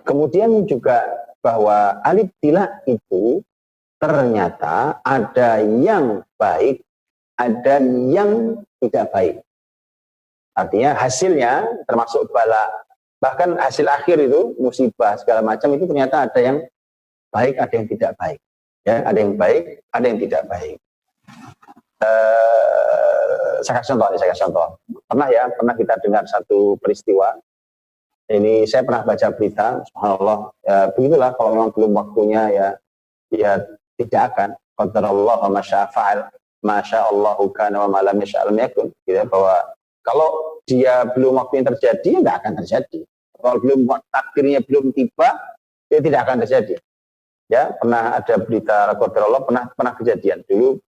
kemudian juga bahwa al-ibtila itu ternyata ada yang baik, ada yang tidak baik. Artinya hasilnya termasuk bala. Bahkan hasil akhir itu, musibah segala macam itu ternyata ada yang baik, ada yang tidak baik. Ya, ada yang baik, ada yang tidak baik. Saya kasih contoh. Pernah kita dengar satu peristiwa. Ini saya pernah baca berita, subhanallah. Begitulah kalau memang belum waktunya ya tidak akan. Qadarullah wa masya'afa'al, masya'allahu kana wa ma lam yasha'al yakun. Gitu, bahwa kalau dia belum waktunya terjadi, ya nggak akan terjadi. Kalau takdirnya belum tiba, dia tidak akan terjadi. Ya, pernah ada berita qadarullah, pernah kejadian dulu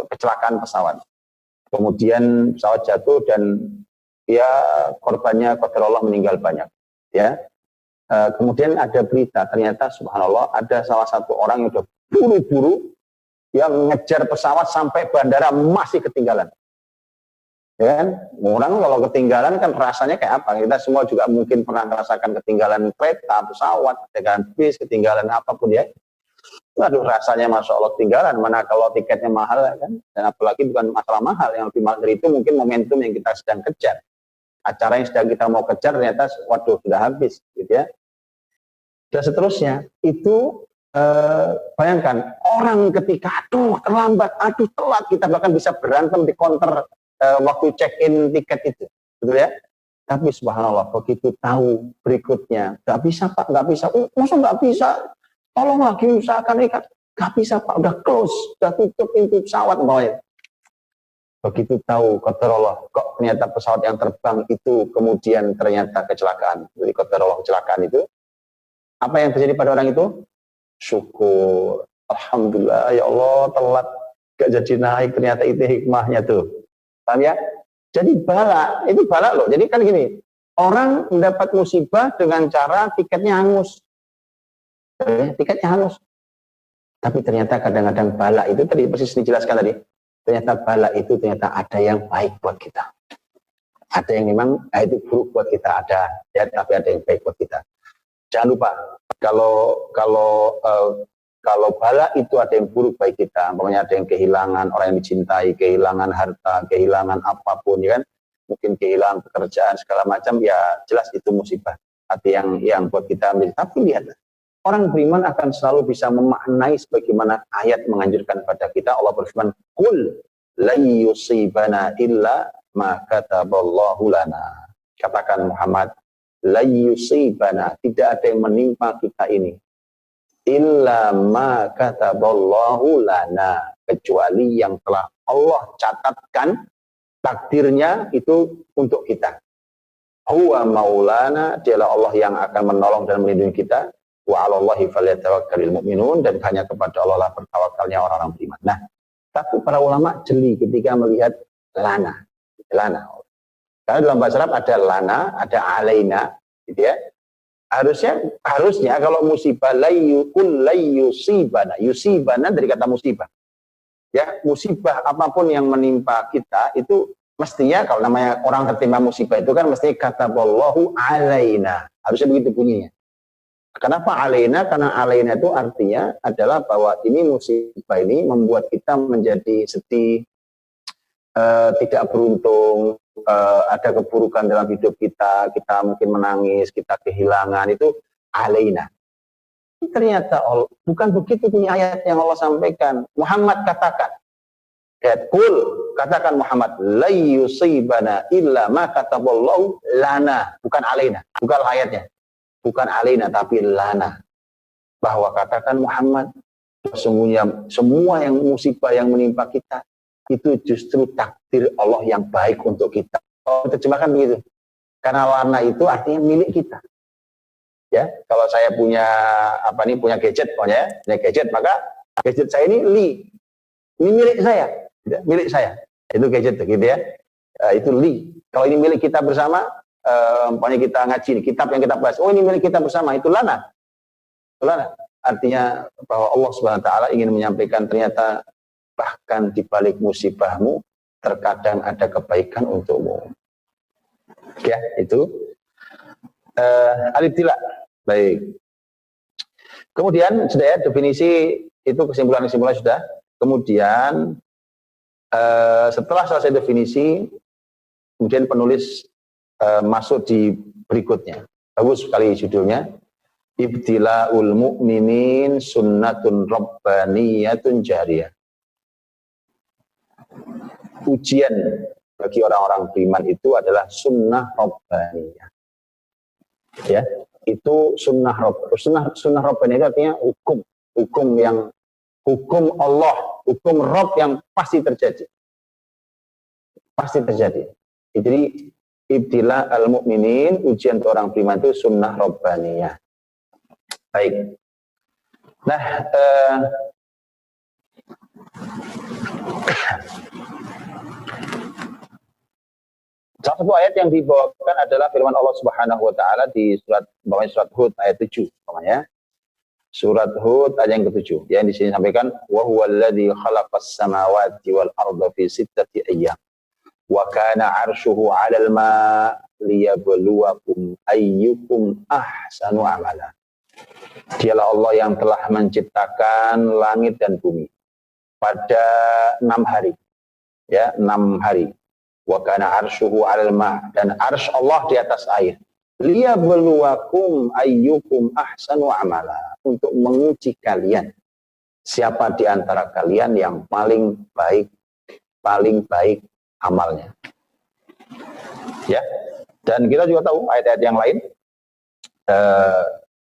kecelakaan pesawat. Kemudian pesawat jatuh dan ya korbannya qadarullah meninggal banyak. Ya. Kemudian ada berita, ternyata subhanallah ada salah satu orang yang sudah buru-buru yang ngejar pesawat sampai bandara masih ketinggalan. Ya kan? Orang kalau ketinggalan kan rasanya kayak apa? Kita semua juga mungkin pernah merasakan ketinggalan kereta, pesawat, ketinggalan bis, ketinggalan apapun ya. Waduh, rasanya Masya Allah ketinggalan. Mana kalau tiketnya mahal kan? Dan apalagi bukan masalah mahal, yang lebih mahal dari itu mungkin momentum yang kita sedang kejar. Acara yang sedang kita mau kejar ternyata waduh sudah habis gitu ya. Dan seterusnya itu bayangkan orang ketika aduh terlambat, aduh telat, kita bahkan bisa berantem di counter waktu check-in tiket itu, betul ya? Tapi subhanallah begitu tahu berikutnya, nggak bisa Pak, nggak bisa. Masa nggak bisa? Tolong lagi usahakan ikat. Nggak bisa Pak, udah close, udah tutup pintu pesawat bawahnya. Begitu tahu qadarullah, kok ternyata pesawat yang terbang itu kemudian ternyata kecelakaan. Jadi qadarullah kecelakaan itu, apa yang terjadi pada orang itu? Syukur, alhamdulillah ya Allah telat, gak jadi naik, ternyata itu hikmahnya tuh. Paham ya? Jadi bala, itu bala loh. Jadi kan gini, orang mendapat musibah dengan cara tiketnya hangus. Tiketnya hangus. Tapi ternyata kadang-kadang bala itu tadi persis dijelaskan tadi. Ternyata bala itu ternyata ada yang baik buat kita. Ada yang memang itu buruk buat kita, ada ya, tapi ada yang baik buat kita. Jangan lupa kalau bala itu ada yang buruk bagi kita, pokoknya ada yang kehilangan orang yang dicintai, kehilangan harta, kehilangan apapun, ya kan? Mungkin kehilangan pekerjaan segala macam, ya jelas itu musibah. Hati yang buat kita ambil. Tapi lihatlah, orang beriman akan selalu bisa memaknai sebagaimana ayat menganjurkan pada kita. Allah berfirman, "Qul lan yusibana illa ma kataballahu lana." Katakan Muhammad, la yusibana, tidak ada yang menimpa kita ini illa ma kataballahu lana, kecuali yang telah Allah catatkan takdirnya itu untuk kita. Huwa maulana, dialah Allah yang akan menolong dan melindungi kita. Wa 'alallahi falyatawakkalul mu'minun, dan hanya kepada Allah lah bertawakalnya orang-orang beriman. Nah, tapi para ulama jeli ketika melihat lana. Lana. Karena dalam bahasa Arab ada lana, ada alaina, gitu ya. Harusnya kalau musibah yusibana dari kata musibah. Ya, musibah apapun yang menimpa kita itu mestinya, kalau namanya orang tertimpa musibah itu kan mesti kataballahu alaina. Harusnya begitu bunyinya. Kenapa alaina? Karena alaina itu artinya adalah bahwa ini musibah ini membuat kita menjadi sedih, tidak beruntung, ada keburukan dalam hidup kita mungkin menangis, kita kehilangan, itu alaina. Ternyata bukan begitu punya ayat yang Allah sampaikan. Muhammad katakan, katakan Muhammad, la yusibana illa ma kataballahu lana, bukan alaina, bukan ayatnya. Bukan alaina tapi lana. Bahwa katakan Muhammad, sesungguhnya semua yang musibah yang menimpa kita itu justru takdir Allah yang baik untuk kita. Oh, terjemahkan begitu. Karena lana itu artinya milik kita. Ya, kalau saya punya punya gadget, punya gadget, maka gadget saya ini ini milik saya, milik saya. Itu gadget, gitu ya. Itu Kalau ini milik kita bersama, umpamanya kita ngaji, kitab yang kita bahas, oh ini milik kita bersama, itu lana. Lana artinya bahwa Allah Subhanahu wa taala ingin menyampaikan ternyata bahkan di balik musibahmu terkadang ada kebaikan untukmu. Ya, itu al-ibtila. Baik. Kemudian sudah ya, definisi itu, kesimpulan-kesimpulan sudah. Kemudian setelah selesai definisi, kemudian penulis masuk di berikutnya. Bagus sekali judulnya. Ibtila'ul mu'minin sunnatun rabbaniyatun jariyah. Ujian bagi orang-orang beriman itu adalah sunnah rabbaniyah. Ya, itu sunnah rabbaniyah itu artinya hukum Allah, hukum Rabb yang pasti terjadi. Pasti terjadi. Jadi ibtila al-mu'minin, ujian untuk orang beriman itu sunnah rabbaniyah. Baik. Nah, salah satu ayat yang dibawakan adalah firman Allah Subhanahu wa taala di surat Hud ayat 7, namanya. Surat Hud ayat yang ke-7. Yang di sini sampaikan wa huwallazi khalaqas samawati wal arda fi sittati ayyam wa kana 'arshuhu 'alal ma' liyabluwakum ayyukum ahsanu amala. Dialah Allah yang telah menciptakan langit dan bumi pada 6 hari. Ya, 6 hari. Wa kana 'arshuhu 'alal ma', dan arsy Allah di atas air. Liyabluwakum ayyukum ahsanu amala, untuk menguji kalian siapa di antara kalian yang paling baik amalnya. Ya. Dan kita juga tahu ayat-ayat yang lain,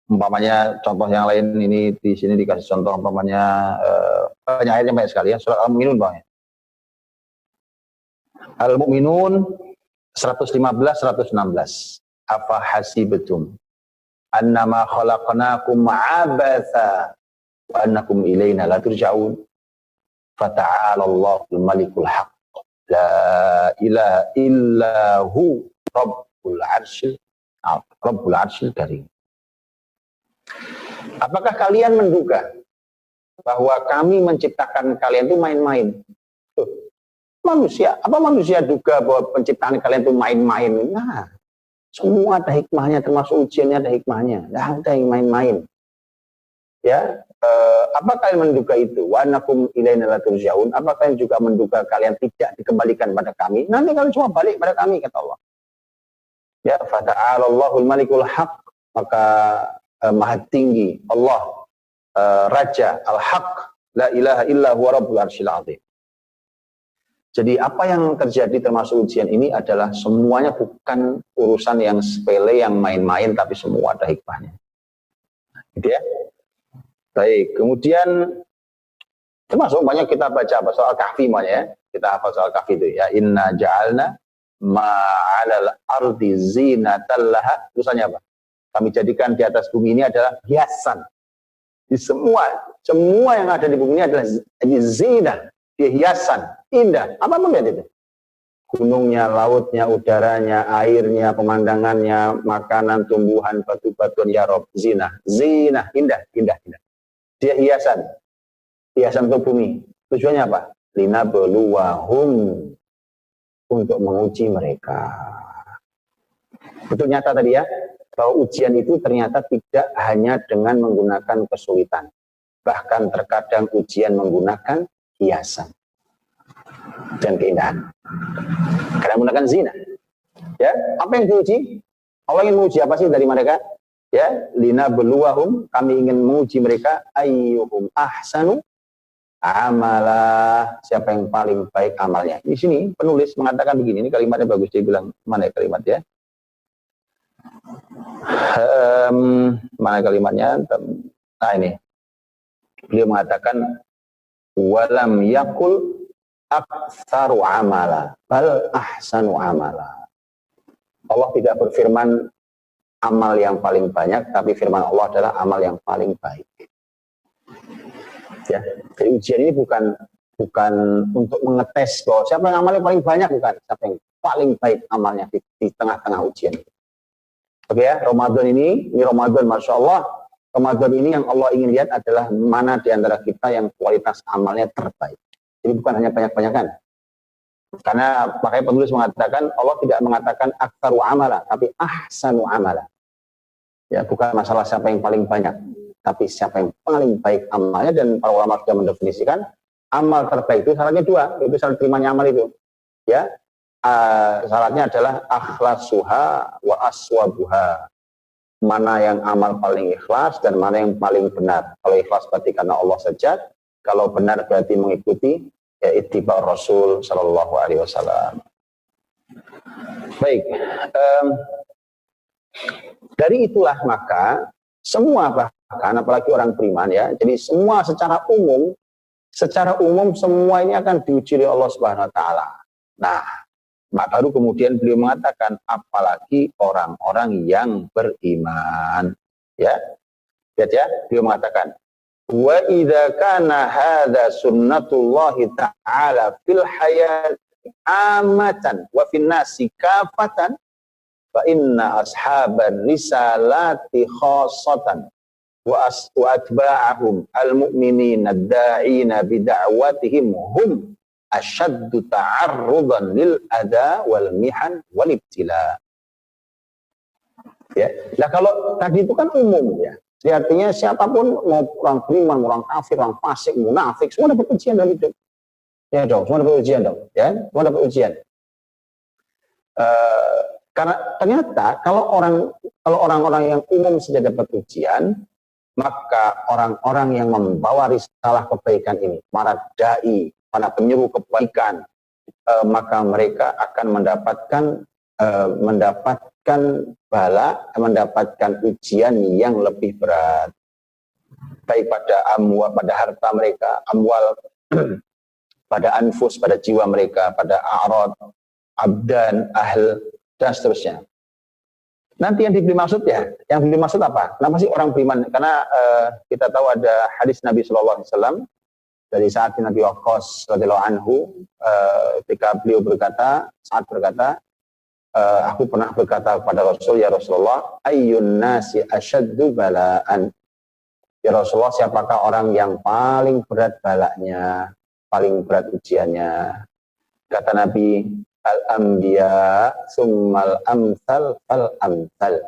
umpamanya contoh yang lain ini di sini dikasih contoh, umpamanya banyak ayatnya banyak sekali ya. Surat Al-Mu'minun bawahnya. Al-Mu'minun 115-116. Afa hasibtum annama khalaqnakum abatha wa annakum ilaina la turja'un. Fata'ala Allahul Malikul Haqq. La ilaha illahu Rabbul Arsyil Karim. Apakah kalian menduga bahwa kami menciptakan kalian itu main-main? Manusia duga bahwa penciptaan kalian itu main-main? Nah, semua ada hikmahnya, termasuk ujiannya ada hikmahnya. Tidak ada yang main-main. Ya, apa kalian menduga itu? Wa annakum ilaina la turja'un. Apa kalian juga menduga kalian tidak dikembalikan pada kami? Nanti kalian cuma balik pada kami, kata Allah. Ya, fata'ala Allahul Malikul Haqq, maka maha tinggi Allah, Raja Al-Haq, la ilaha illa huwa Rabbul Arsyil Azim. Jadi apa yang terjadi termasuk ujian ini adalah semuanya bukan urusan yang sepele, yang main-main, tapi semua ada hikmahnya. Gitu ya. Baik, kemudian termasuk banyak kita baca soal kahfi ya. Kita hafal soal kahfi itu ya. Inna ja'alna ma'alal ardi zinatan laha. Tulisannya apa? Kami jadikan di atas bumi ini adalah hiasan. Di semua yang ada di bumi ini adalah zina, hiasan, indah. Apa melihat itu? Gunungnya, lautnya, udaranya, airnya, pemandangannya, makanan, tumbuhan, batu-batuan, ya Rob, zina, indah. Dia hiasan untuk bumi. Tujuannya apa? Lina beluwahum, untuk menguji mereka. Betul nyata tadi ya, bahwa ujian itu ternyata tidak hanya dengan menggunakan kesulitan. Bahkan terkadang ujian menggunakan hiasan dan keindahan. Karena menggunakan zina. Ya, apa yang diuji? Allah ingin menguji apa sih dari mereka? Ya, lina beluwahum, kami ingin menguji mereka ayyuhum ahsanu amala, siapa yang paling baik amalnya. Di sini penulis mengatakan begini, ini kalimatnya bagus, dia bilang mana ya kalimat ya? Mana kalimatnya? Nah ini, beliau mengatakan walam yakul aktsaru amala bal ahsanu amala. Allah tidak berfirman amal yang paling banyak, tapi firman Allah adalah amal yang paling baik. Ya, jadi ujian ini bukan untuk mengetes bahwa siapa yang amalnya paling banyak, bukan. Siapa yang paling baik amalnya di tengah-tengah ujian. Oke ya, Ramadan ini Ramadan, Masya Allah, Ramadan ini yang Allah ingin lihat adalah mana di antara kita yang kualitas amalnya terbaik. Jadi bukan hanya banyak-banyakan. Karena makanya penulis mengatakan, Allah tidak mengatakan aktsaru amala, tapi ahsanu amala. Ya, bukan masalah siapa yang paling banyak, tapi siapa yang paling baik amalnya. Dan para ulama sudah mendefinisikan amal terbaik itu syaratnya dua, itu syarat terimanya amal itu. Ya, syaratnya adalah akhlasuha wa aswabuha. Mana yang amal paling ikhlas dan mana yang paling benar. Kalau ikhlas berarti karena Allah saja, kalau benar berarti mengikuti ya ittiba Rasul sallallahu alaihi wasallam. Baik, dari itulah maka semua, bahkan apalagi orang beriman ya, jadi semua secara umum semua ini akan diuji oleh Allah Subhanahu wa taala. Nah, baru kemudian beliau mengatakan apalagi orang-orang yang beriman. Ya. Lihat ya, beliau mengatakan wa idza kana hadza sunnatullahi ta'ala fil hayat amatan wa fin nasi kafatan fa inna ashaban risalati khassatan wa atba'ahum al-mu'minina ad-da'ina bida'watihim hum asyaddu ta'arrudan lil adha wal mihan wal ibtila. Ya. Nah kalau tadi itu kan umum ya. Jadi artinya siapapun, mau orang beriman, orang kafir, orang fasik, munafik, semua dapat ujian dalam hidup. Ya dong, semua dapat ujian dong. Ya, semua dapat ujian. Karena ternyata kalau orang-orang yang umum saja dapat ujian, maka orang-orang yang membawa risalah kebaikan ini, para dai, para penyuruh kebaikan, maka mereka akan mendapatkan bala, mendapatkan ujian yang lebih berat, baik pada pada harta mereka, amwal, pada anfus, pada jiwa mereka, pada a'rad, abdan, ahl, dan seterusnya. Nanti yang dimaksud ya, yang dimaksud apa? Kenapa sih orang beriman? Karena kita tahu ada hadis Nabi SAW dari saat Nabi Waqqas radhiyallahu anhu, ketika beliau berkata, aku pernah berkata kepada Rasul, ya Rasulullah, ayyun nasi asyaddu bala'an. Ya Rasulullah, siapakah orang yang paling berat balaknya, paling berat ujiannya? Kata Nabi, al-anbiya summal amsal fal amsal,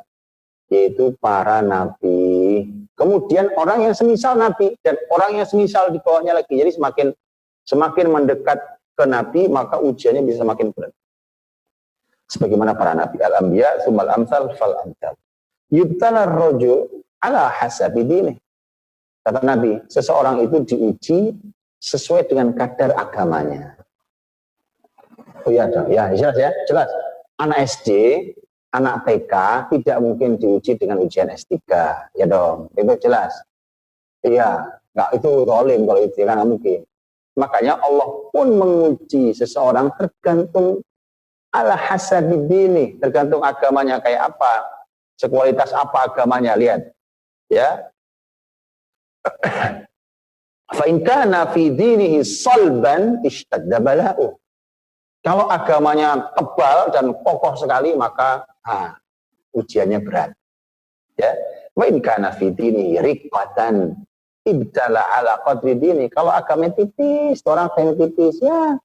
yaitu para nabi, kemudian orang yang semisal nabi, dan orang yang semisal di bawahnya lagi. Jadi semakin mendekat ke nabi, maka ujiannya bisa semakin berat. Sebagaimana para nabi, al-anbiya summal amsal fal amsal, yubtala ar-rajul ala hasabi dinih. Kata Nabi, seseorang itu diuji sesuai dengan kadar agamanya. Oh ya, jelas ya, jelas. Anak SD, anak TK tidak mungkin diuji dengan ujian S3, ya dong, itu jelas. Iya, nggak itu zalim kalau itu kan nggak mungkin. Makanya Allah pun menguji seseorang tergantung ala hasabi dini, tergantung agamanya kayak apa, sekualitas apa agamanya. Lihat, ya. Fa in kana fi dinihi salban ishtadda bala'u. Kalau agamanya tebal dan kokoh sekali, maka ujiannya berat. Ya, wa in kana fi dinihi riqatan ibtala ala qadri dini. Kalau agamanya tipis, orang pengen tipis, ya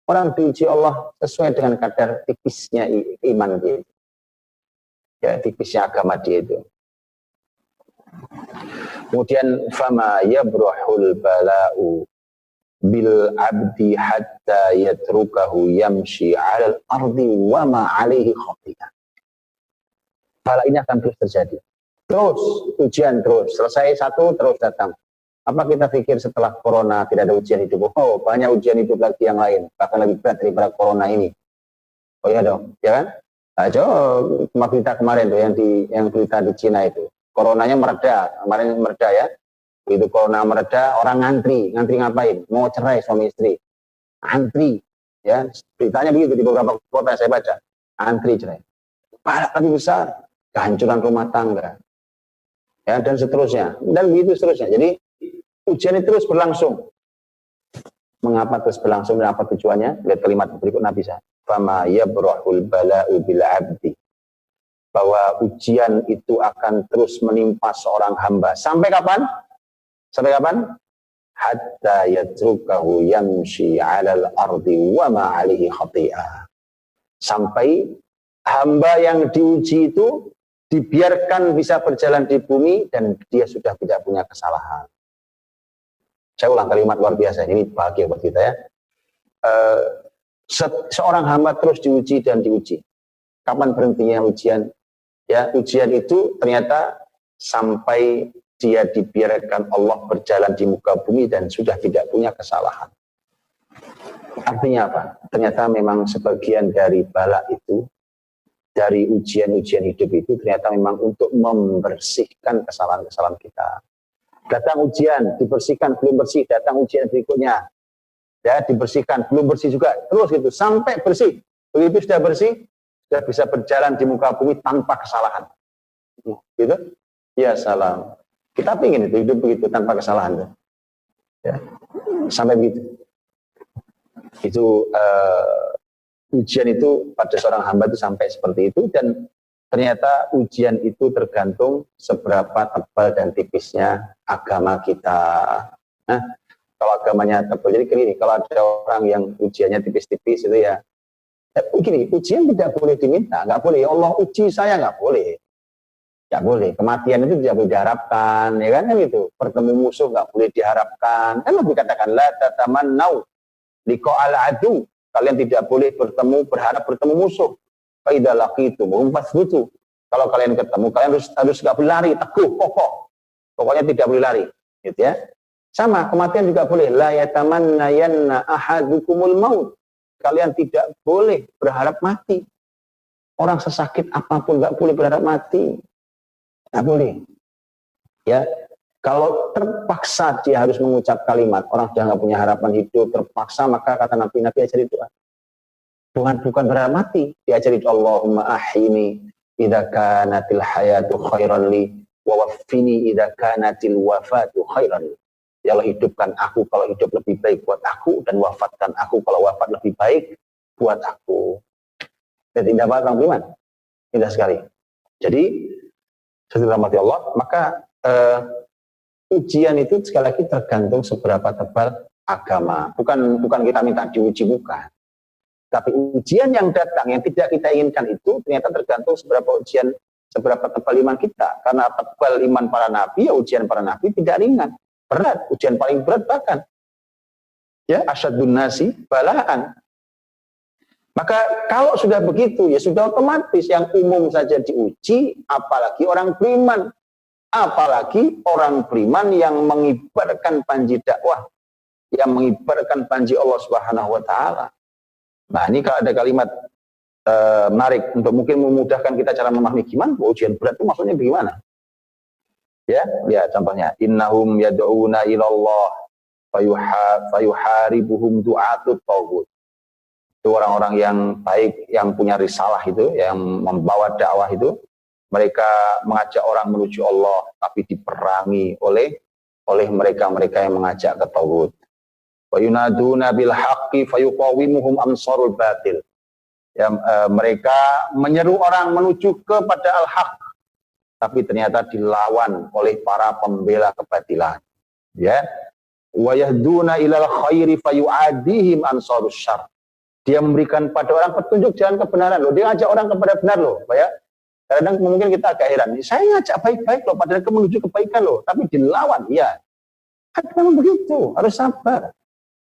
orang diuji Allah sesuai dengan kadar tipisnya iman dia. Ya, tipisnya agama dia itu. Kemudian fama yabrahul bala'u bil abdi hatta yatrukahu yamshi 'alal ardi wa ma 'alaihi khati'ah. Bala ini akan terus terjadi. Terus ujian terus, selesai satu terus datang. Apa kita pikir setelah corona tidak ada ujian hidup? Oh, banyak ujian hidup lagi yang lain, bahkan lebih berat daripada corona ini. Oh iya dong, ya kan? Nah, coba berita kemarin tuh yang berita di Cina itu. Coronanya mereda, kemarin mereda ya. Itu corona mereda, orang ngantri ngapain? Mau cerai suami istri, antri, ya beritanya begitu di beberapa kota yang saya baca, antri cerai. Malah lebih besar, kehancuran rumah tangga, ya dan seterusnya, dan begitu seterusnya. Jadi ujian itu terus berlangsung. Mengapa terus berlangsung dan apa tujuannya? Lihat kalimat berikut Nabi SAW. Fama yabrahul bala'u bil abdi. Bahwa ujian itu akan terus menimpa seorang hamba. Sampai kapan? Sampai kapan? Hatta yatrukahu yamshi 'alal ardi wa ma 'alaihi khati'ah. Sampai hamba yang diuji itu dibiarkan bisa berjalan di bumi dan dia sudah tidak punya kesalahan. Saya ulang kalimat luar biasa, ini bahagia buat kita ya. Seorang hamba terus diuji dan diuji. Kapan berhentinya ujian? Ya, ujian itu ternyata sampai dia dibiarkan Allah berjalan di muka bumi dan sudah tidak punya kesalahan. Artinya apa? Ternyata memang sebagian dari bala itu, dari ujian-ujian hidup itu ternyata memang untuk membersihkan kesalahan-kesalahan kita. Datang ujian, dibersihkan, belum bersih, datang ujian berikutnya. Ya, dibersihkan, belum bersih juga. Terus gitu, sampai bersih. Begitu sudah bersih, sudah bisa berjalan di muka bumi tanpa kesalahan. Gitu? Ya salam. Kita ingin itu, hidup begitu, tanpa kesalahan. Ya. Sampai begitu. Itu ujian itu pada seorang hamba itu sampai seperti itu, dan ternyata ujian itu tergantung seberapa tebal dan tipisnya agama kita. Nah, kalau agamanya tebal, jadi gini, kalau ada orang yang ujiannya tipis-tipis itu ya, begini, ujian tidak boleh diminta, nggak boleh. Ya Allah uji saya, nggak boleh. Nggak boleh. Kematian itu tidak boleh diharapkan, ya kan itu. Bertemu musuh nggak boleh diharapkan. Kan lebih katakan la tatamannau liqa'al adu. Kalian tidak boleh berharap bertemu musuh. Fa idza laqitumuhum fasbutu. Kalau kalian ketemu, kalian harus nggak boleh lari, teguh, kokoh. Pokoknya tidak boleh lari, gitu ya. Sama, kematian juga boleh. La yatamannayanna ahadukumul maut. Kalian tidak boleh berharap mati. Orang sesakit apapun nggak boleh berharap mati. Nggak boleh. Ya, kalau terpaksa dia harus mengucap kalimat, orang sudah nggak punya harapan hidup, terpaksa, maka kata Nabi ajari doa. Bukan berharap mati, diajari Allahumma ahyini idza kanatil hayatu khairan li wa waffini idza kanatil wafatu khairan li. Ya Allah, hidupkan aku kalau hidup lebih baik buat aku, dan wafatkan aku kalau wafat lebih baik buat aku. Dan tidak apa Kang Beriman? Indah sekali. Jadi setelah mati Allah, maka ujian itu sekali lagi tergantung seberapa tebal agama. Bukan kita minta diuji, bukan. Tapi ujian yang datang yang tidak kita inginkan itu ternyata tergantung seberapa tebal iman kita. Karena tebal iman para nabi, ya ujian para nabi tidak ringan, berat, ujian paling berat bahkan. Ya, asyadun nasi balaan. Maka kalau sudah begitu, ya sudah otomatis yang umum saja diuji, apalagi orang beriman. Apalagi orang beriman yang mengibarkan panji dakwah, yang mengibarkan panji Allah Subhanahu wa Ta'ala. Nah, ini kalau ada kalimat menarik untuk mungkin memudahkan kita cara memahami gimana ujian berat itu maksudnya bagaimana. Ya, ya contohnya innahum yad'una ilallah fayuharibuhum du'atut taghut. Itu orang-orang yang baik, yang punya risalah itu, yang membawa dakwah itu, mereka mengajak orang menuju Allah, tapi diperangi oleh mereka-mereka yang mengajak ke taghut. Wa yunaduna bil haqqi fayuqawimuhum amsarul batil. Ya, mereka menyeru orang menuju kepada al-haq, tapi ternyata dilawan oleh para pembela kebatilan. Ya, wa yahduna ilal khairi fayu'adihim ansarus syarr. Dia memberikan pada orang petunjuk jalan kebenaran loh. Dia ngajak orang kepada benar loh, ya. Kadang mungkin kita agak heran. Saya ngajak baik-baik loh, padahal menuju kebaikan loh, tapi dilawan. Ya, kan memang begitu. Harus sabar.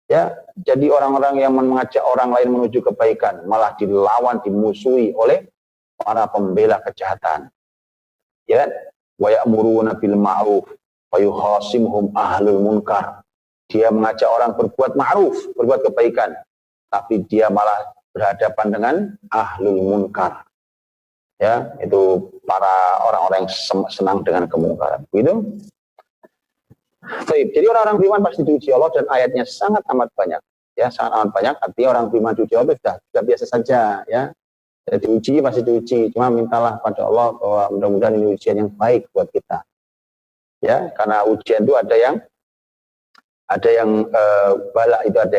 Ya, jadi orang-orang yang mengajak orang lain menuju kebaikan malah dilawan, dimusuhi oleh para pembela kejahatan. Ya, wa ya'muruna bil ma'ruf wa yukhasimuhum ahlul munkar. Dia mengajak orang berbuat ma'ruf, berbuat kebaikan, tapi dia malah berhadapan dengan ahlul munkar. Ya, itu para orang-orang yang senang dengan kemungkaran. Begitu. Baik, jadi orang-orang beriman pasti diuji Allah dan ayatnya sangat amat banyak. Ya, sangat amat banyak. Artinya orang beriman diuji Allah itu sudah biasa saja. Ya, jadi diuji pasti diuji. Cuma mintalah pada Allah bahwa mudah-mudahan ini ujian yang baik buat kita. Ya, karena ujian itu ada yang bala, itu ada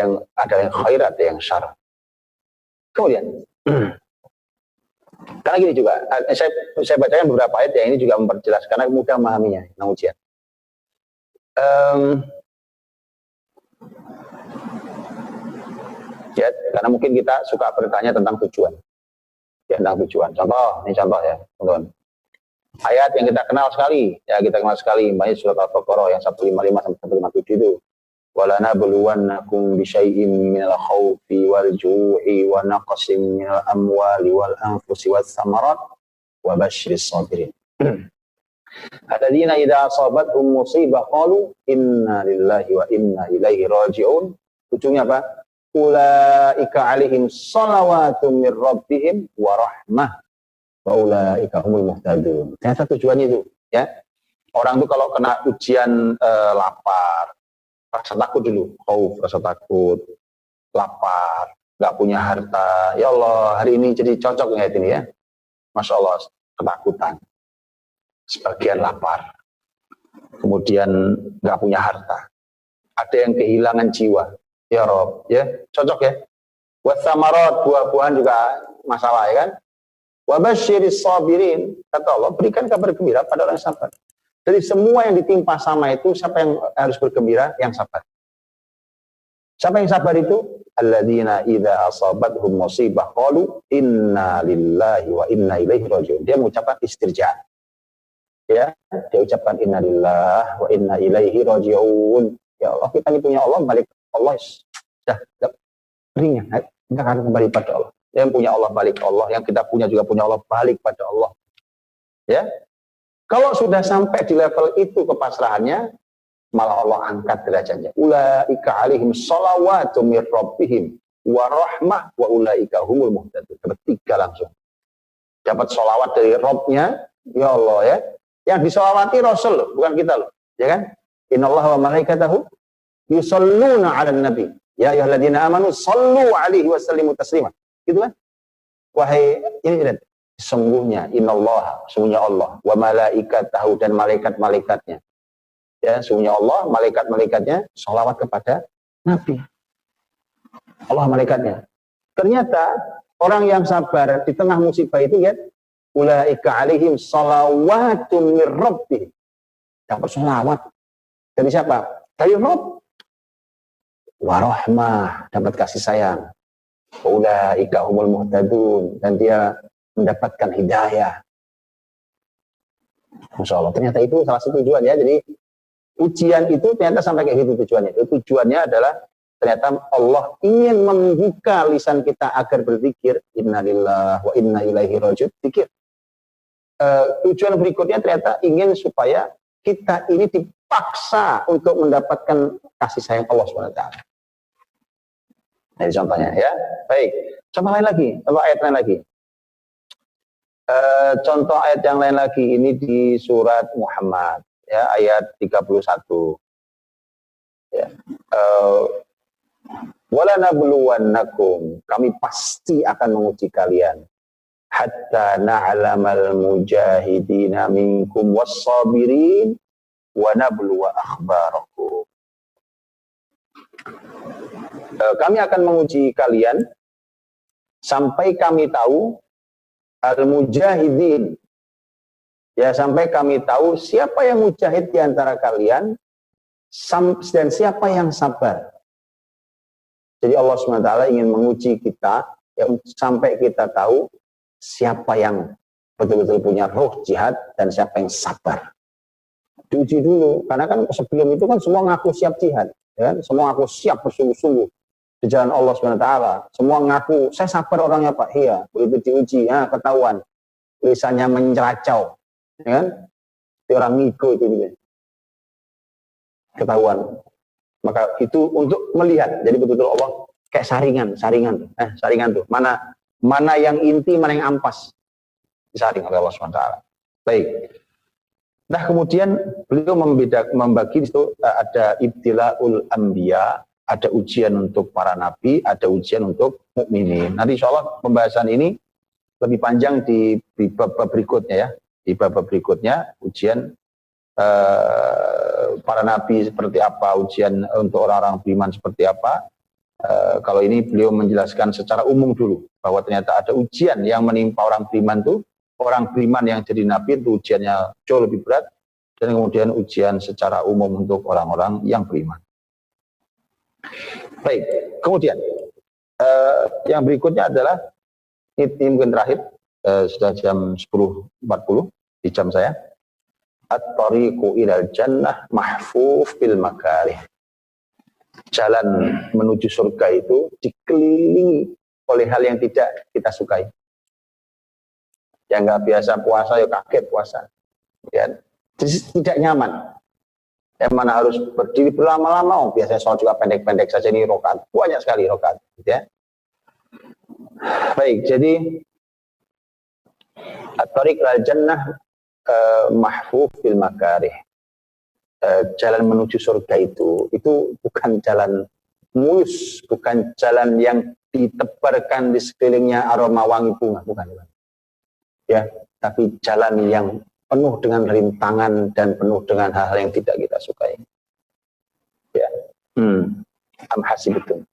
yang khair, ada yang syar. Kemudian karena gini juga, saya bacakan beberapa ayat yang ini juga memperjelas karena mudah memahaminya tentang ujian. Ya, karena mungkin kita suka bertanya tentang tujuan. Ya, tentang tujuan. Contoh, ini contoh ya, teman-teman. Ayat yang kita kenal sekali, banyak surat Al-Baqarah yang 155 sampai 157 itu. Walana buluwannakum bisyai'im minal khawfi wal ju'i wa naqsim minal amwali wal anfusi was samarat wa basyiris sabirin. Alladzina idza asabatuhum musibah qalu inna lillahi wa inna ilaihi raji'un. Ujungnya apa? Ulaika alaihim shalawatum mir rabbihim wa rahmah wa ulaika humul muhtadun. Ternyata tujuannya itu, ya. Orang itu kalau kena ujian lapar, rasa takut dulu, rasa takut, lapar, nggak punya harta. Ya Allah, hari ini jadi cocok ayat ini ya. Masya Allah, ketakutan. Sebagian lapar, kemudian nggak punya harta. Ada yang kehilangan jiwa. Ya Rob, ya cocok ya. Wasamarat, buah-buahan juga masalah ya kan. Wabasyiris sabirin, kata Allah, berikan kabar gembira pada orang yang sabar. Dari semua yang ditimpa sama itu, siapa yang harus bergembira? Yang sabar. Siapa yang sabar itu? Alladzina idza asabathum musibah qalu inna lillahi wa inna ilaihi raji'un. Dia mengucapkan istirja. Ya, dia ucapkan inna lillahi wa inna ilaihi raji'un. Ya Allah, kita ini punya Allah, balik Allah sudah ringan, kita akan kembali pada Allah. Yang punya Allah balik Allah, yang kita punya juga punya Allah, balik pada Allah. Ya, kalau sudah sampai di level itu kepasrahannya, malah Allah angkat derajatnya. Ulaika alaihim shalawatu mir rabbihim wa rahmah wa ulaika humul muhtadun. Ketiga langsung dapat sholawat dari Rabbnya, ya Allah ya. Yang disolawati Rasul loh, bukan kita loh, ya kan? Innallaha wa malaikatahu yusalluna 'alan nabi. Ya ayyuhalladzina amanu shallu 'alaihi wa sallimu taslima. Gitu kan? Wahai ini lihat, sesungguhnya innallaha, sesungguhnya Allah, wa malaikatahu, dan malaikat-malaikatnya. Ya, sesungguhnya Allah, malaikat-malaikatnya sholawat kepada Nabi. Allah malaikatnya. Ternyata orang yang sabar di tengah musibah itu ya, ulaika alaihim shalawatun mir rabbihim. Dapat sholawat dari siapa? Dari Rabb. Wa rahmah, dapat kasih sayang. Ulaika humul muhtadun, dan dia mendapatkan hidayah. Masya Allah, ternyata itu salah satu tujuan ya. Jadi ujian itu ternyata sampai kayak gitu tujuannya. Tujuannya adalah ternyata Allah ingin membuka lisan kita agar berzikir innalillahi wa inna ilaihi raji'un, zikir. Tujuan berikutnya ternyata ingin supaya kita ini dipaksa untuk mendapatkan kasih sayang Allah SWT. Nah, ini contohnya ya. Baik, contoh lain lagi, contoh ayat lain lagi. Contoh ayat yang lain lagi ini di surat Muhammad ya, ayat 31. Ya. Wala nabluwannakum, kami pasti akan menguji kalian. Hatta na'lamal mujahidina minkum was-sabirin wa nabluwa akhbarakum. Kami akan menguji kalian sampai kami tahu al-mujahidin. Ya, sampai kami tahu siapa yang mujahid di antara kalian dan siapa yang sabar. Jadi Allah SWT ingin menguji kita ya, sampai kita tahu siapa yang betul-betul punya roh jihad dan siapa yang sabar. Diuji dulu, karena kan sebelum itu kan semua ngaku siap jihad, ya? Semua ngaku siap bersungguh-sungguh di jalan Allah SWT. Semua ngaku, saya sabar orangnya Pak. Iya, begitu diuji, ya ketahuan. Lisannya menceracau, ya kan? Di orang ngigo itu juga. Ketahuan. Maka itu untuk melihat, jadi betul-betul Allah kayak saringan tuh. Mana yang inti, mana yang ampas. Disaring oleh Allah SWT. Baik. Nah kemudian beliau membagi itu ada ibtilaul anbiya, ada ujian untuk para nabi, ada ujian untuk mukminin. Nanti insya Allah pembahasan ini lebih panjang di bab berikutnya ya. Di bab berikutnya ujian para nabi seperti apa, ujian untuk orang-orang beriman seperti apa. Kalau ini beliau menjelaskan secara umum dulu bahwa ternyata ada ujian yang menimpa orang beriman tuh, orang beriman yang jadi nabi itu ujiannya jauh lebih berat, dan kemudian ujian secara umum untuk orang-orang yang beriman. Baik, kemudian yang berikutnya adalah ini mungkin terakhir, sudah jam 10.40 di jam saya. At-tariqu ilal jannah mahfuf bil makarih. Jalan menuju surga itu dikelilingi oleh hal yang tidak kita sukai. Yang nggak biasa puasa, ya kaget puasa. Ya, tidak nyaman. Yang mana harus berdiri berlama-lama, biasanya sholat juga pendek-pendek saja, ini rokaat. Banyak sekali rokaat. Ya. Baik, jadi at-tariq ilal jannah mahfuf bil makarih. Jalan menuju surga itu bukan jalan mulus, bukan jalan yang ditebarkan di sekelilingnya aroma wangi bunga, bukan. Ya, tapi jalan yang penuh dengan rintangan dan penuh dengan hal-hal yang tidak kita sukai. Ya. Am hasibtum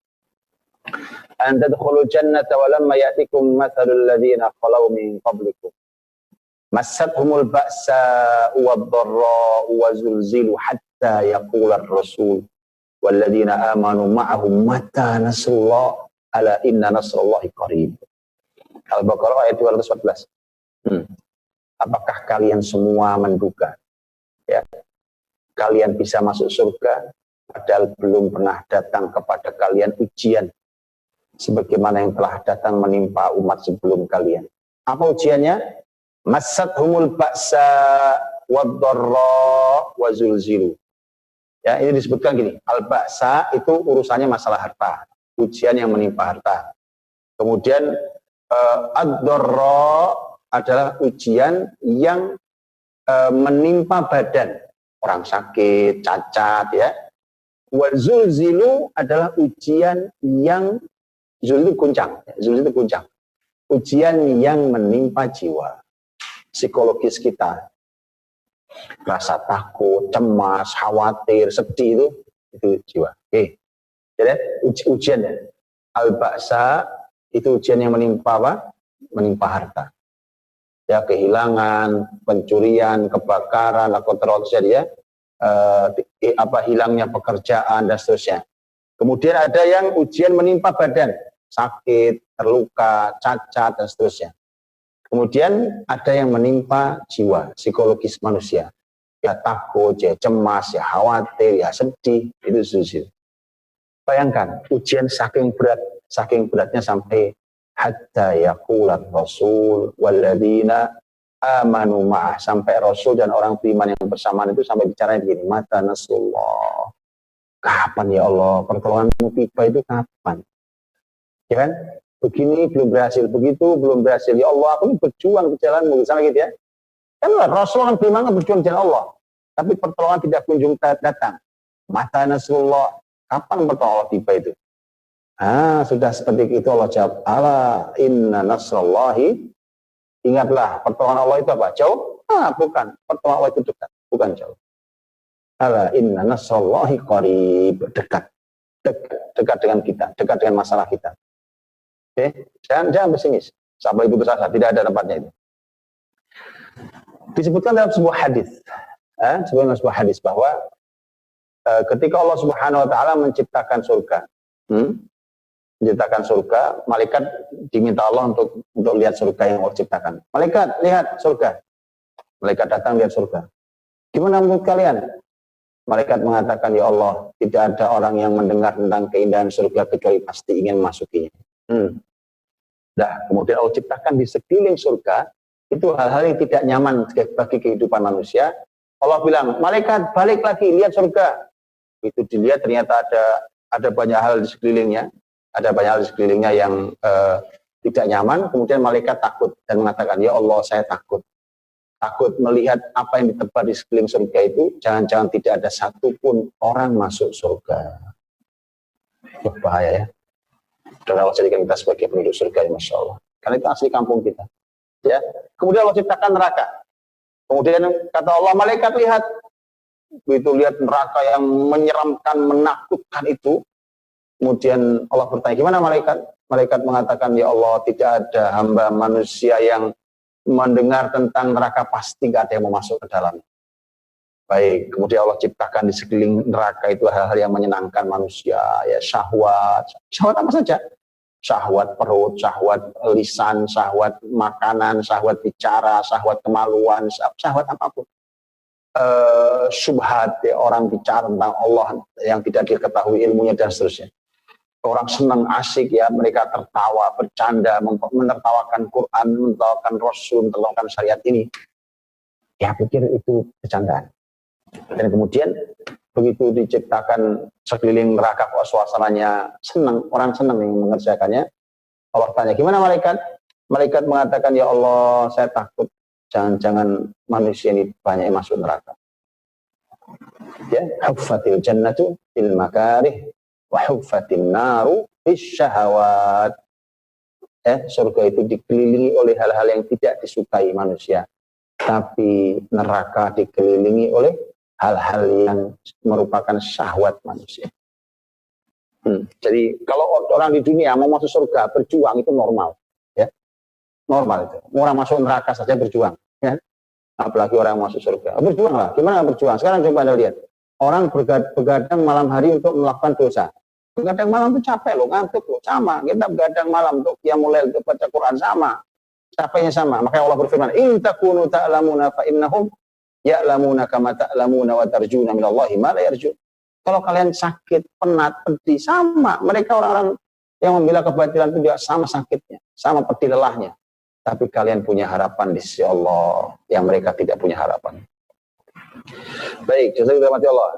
an tadkhulul jannata wa lamma ya'tikum mathalul ladzina khalau min qablikum massathumul ba'sa wad-dharra wa zulzilu hatta yaqula ar-rasul walladzina amanu ma'ahu mata nasrullah ala inna nasrallahi qarib. Al-Baqarah ayat 214. Apakah kalian semua menduga ya kalian bisa masuk surga padahal belum pernah datang kepada kalian ujian sebagaimana yang telah datang menimpa umat sebelum kalian? Apa ujiannya? Massathumul ba'sa wad-dharra wa zulzilu. Ya, ini disebutkan gini, al-ba'sa itu urusannya masalah harta, ujian yang menimpa harta. Kemudian ad-dharra adalah ujian yang menimpa badan, orang sakit, cacat ya. Wa zulzilu adalah ujian yang zul itu guncang, zul itu guncang. Ujian yang menimpa jiwa, psikologis kita. Rasa takut, cemas, khawatir, sedih itu jiwa. Oke. Jadi ujian ya. Al-ba'sa itu ujian yang menimpa apa? Menimpa harta. Ya, kehilangan, pencurian, kebakaran, terus ya, hilangnya pekerjaan dan seterusnya. Kemudian ada yang ujian menimpa badan, sakit, terluka, cacat dan seterusnya. Kemudian ada yang menimpa jiwa, psikologis manusia. Ya takut, ya cemas, ya khawatir, ya sedih, itu zulzil. Bayangkan, ujian saking beratnya sampai hatta yaqulat rasul walladzina amanu ma'ah, sampai rasul dan orang beriman yang bersamaan itu sampai bicara begini, mata nasrullah, kapan ya Allah pertolonganmu tiba, itu kapan ya kan, begini belum berhasil, begitu belum berhasil, ya Allah aku ini berjuang ke jalanmu, sama gitu ya kan, rasul orang beriman berjuang ke jalan Allah, tapi pertolongan tidak kunjung datang. Mata nasrullah, kapan pertolongan Allah tiba itu? Sudah seperti itu Allah jawab, ala inna nasrullahi, ingatlah pertolongan Allah itu apa? Jauh? Bukan, pertolongan Allah itu dekat, bukan jauh. Ala inna nasrullahi qarib, dekat dengan kita, dekat dengan masalah kita. Oke, jangan pesimis. Sampai itu berasa, tidak ada tempatnya itu. Disebutkan dalam sebuah hadis, sebuah hadis bahwa ketika Allah Subhanahu Wa Taala menciptakan surga, malaikat diminta Allah untuk lihat surga yang Allah ciptakan. Malaikat lihat surga, malaikat datang lihat surga. Gimana menurut kalian? Malaikat mengatakan, ya Allah, tidak ada orang yang mendengar tentang keindahan surga kecuali pasti ingin memasukinya. Kemudian Allah ciptakan di sekeliling surga itu hal-hal yang tidak nyaman bagi kehidupan manusia. Allah bilang, malaikat balik lagi lihat surga. Itu dilihat ternyata ada banyak hal di sekelilingnya, yang tidak nyaman. Kemudian malaikat takut dan mengatakan, ya Allah, saya takut melihat apa yang ditebar di sekeliling surga itu. Jangan-jangan tidak ada satupun orang masuk surga. Bahaya ya. Dan Allah jadikan kita sebagai penduduk surga, ya Masya Allah. Karena itu asli kampung kita. Ya. Kemudian Allah ciptakan neraka. Kemudian kata Allah, malaikat lihat. Begitu lihat neraka yang menyeramkan, menakutkan itu. Kemudian Allah bertanya, gimana malaikat? Malaikat mengatakan, ya Allah, tidak ada hamba manusia yang mendengar tentang neraka, pasti gak ada yang mau masuk ke dalam. Baik, kemudian Allah ciptakan di sekeliling neraka itu hal-hal yang menyenangkan manusia, ya syahwat apa saja? Syahwat perut, syahwat lisan, syahwat makanan, syahwat bicara, syahwat kemaluan, syahwat apapun. Syubhat, ya, orang bicara tentang Allah yang tidak diketahui ilmunya dan seterusnya. Orang senang, asik, ya, mereka tertawa, bercanda, menertawakan Quran, menertawakan Rasul, menertawakan syariat ini. Ya, pikir itu bercandaan. Dan kemudian begitu diciptakan sekeliling neraka, kok suasananya senang, orang senang yang mengerjakannya. Allah tanya, gimana malaikat? Malaikat mengatakan, ya Allah, saya takut jangan-jangan manusia ini banyak yang masuk neraka. Ya, huffatil jannatu bil makarih wa huffatin naru bis syahawat. Surga itu dikelilingi oleh hal-hal yang tidak disukai manusia, tapi neraka dikelilingi oleh hal-hal yang merupakan syahwat manusia. Jadi kalau orang di dunia mau masuk surga berjuang itu normal, ya, normal itu. Orang masuk neraka saja berjuang, ya. Apalagi orang masuk surga. Berjuang lah. Gimana berjuang? Sekarang coba Anda lihat. Orang begadang malam hari untuk melakukan dosa. Begadang malam itu capek loh, ngantuk loh. Sama. Kita begadang malam untuk qiyamul lail, untuk baca Quran, sama. Capeknya sama. Makanya Allah berfirman, in takunu ta'lamuna fa innahum ya'lamuna kama ta'lamuna wa tarjuna minallahi ma la yarjun. Kalau kalian sakit, penat, pedih, sama. Mereka orang-orang yang membela kebatilan itu juga sama sakitnya, sama pedih lelahnya. Tapi kalian punya harapan di sisi Allah yang mereka tidak punya harapan. Baik, jadi kita mati Allah.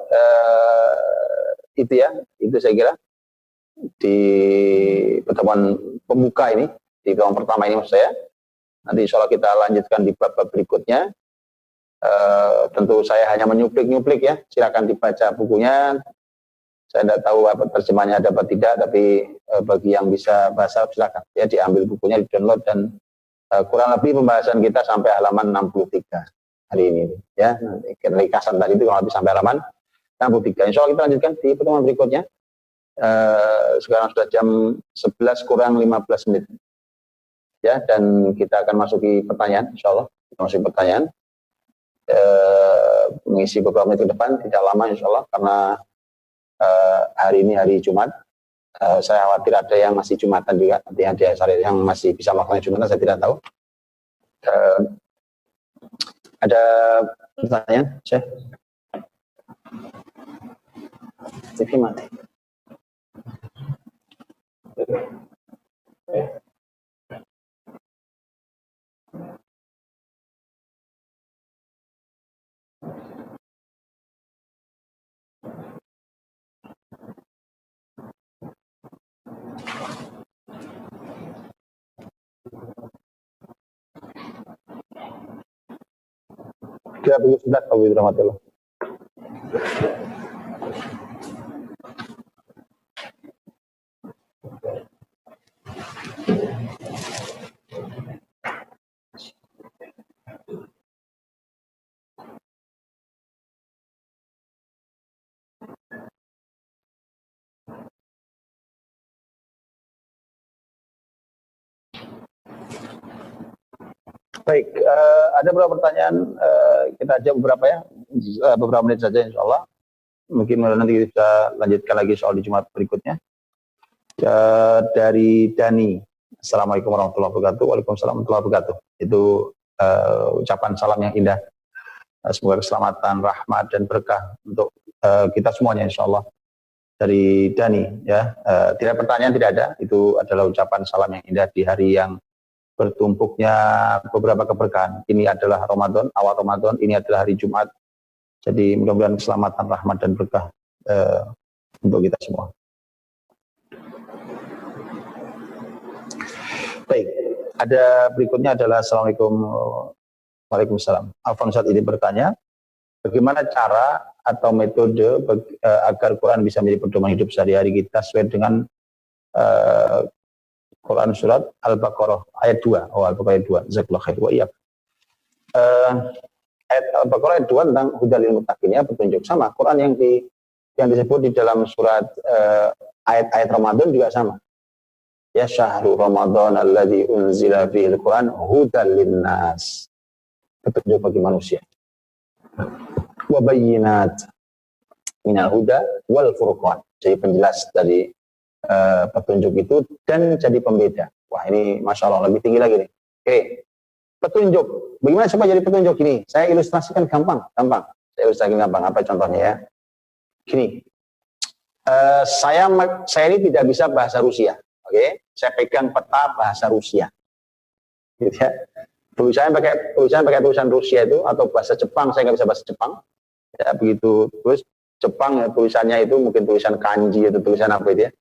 Itu ya, itu saya kira di pertemuan pembuka ini, di pertemuan pertama ini maksud saya. Nanti insya Allah kita lanjutkan di bab-bab berikutnya. Tentu saya hanya menyuplik-nyuplik ya. Silakan dibaca bukunya. Saya tidak tahu apa terjemahnya ada apa tidak, tapi bagi yang bisa bahasa silakan ya, diambil bukunya, di-download, dan kurang lebih pembahasan kita sampai halaman 63 hari ini ya. Nanti ringkasan tadi itu kurang lebih sampai halaman 63. Insya Allah kita lanjutkan di pertemuan berikutnya. Sekarang sudah jam 11 kurang 15 menit ya, dan kita akan masuki pertanyaan. Insya Allah kita masuki pertanyaan, mengisi beberapa menit ke depan, tidak lama insya Allah, karena hari ini hari Jumat. Saya khawatir ada yang masih Jumatan juga, nanti ada yang masih bisa melakukan Jumatan, saya tidak tahu. Ada pertanyaan, Syekh? TV mati. Kira begitu sudah, Abu Rahmatullah. Baik, ada beberapa pertanyaan, kita aja beberapa ya, beberapa menit saja insya Allah. Mungkin nanti kita lanjutkan lagi soal di Jumat berikutnya. Dari Dani, Assalamualaikum warahmatullahi wabarakatuh. Waalaikumsalam warahmatullahi wabarakatuh. Itu ucapan salam yang indah. Semoga keselamatan, rahmat dan berkah untuk kita semuanya insya Allah. Dari Dani, ya, tidak pertanyaan tidak ada. Itu adalah ucapan salam yang indah di hari yang bertumpuknya beberapa keberkahan. Ini adalah Ramadan, awal Ramadan, ini adalah hari Jumat. Jadi mudah-mudahan keselamatan, rahmat dan berkah untuk kita semua. Baik, ada berikutnya adalah Assalamualaikum. Waalaikumsalam. Afwan Ustaz ini bertanya, bagaimana cara atau metode agar Quran bisa menjadi pedoman hidup sehari-hari kita sesuai dengan Quran surat Al-Baqarah ayat 2. Oh, Al-Baqarah ayat 2. Jazakallahu khair wa iyyak. Ayat Al-Baqarah ayat 2 tentang hudal lil muttaqin, ya, petunjuk. Sama Quran yang disebut di dalam surat ayat-ayat Ramadan juga sama. Ya syahru Ramadan alladzi unzila fihil Quran hudal linnas. Petunjuk bagi manusia. Wa bayyinat minal huda wal furqan. Jadi penjelas dari petunjuk itu dan jadi pembeda. Wah, ini Masya Allah lebih tinggi lagi nih. Oke, petunjuk. Bagaimana supaya jadi petunjuk ini? Saya ilustrasikan gampang. Saya ilustrasikan gampang. Apa contohnya ya? Gini, saya ini tidak bisa bahasa Rusia. Oke, saya pegang peta bahasa Rusia. Gitu ya. Tulisannya pakai tulisan Rusia itu atau bahasa Jepang. Saya nggak bisa bahasa Jepang. Ya begitu. Terus Jepang ya, tulisannya itu mungkin tulisan kanji atau tulisan apa itu ya.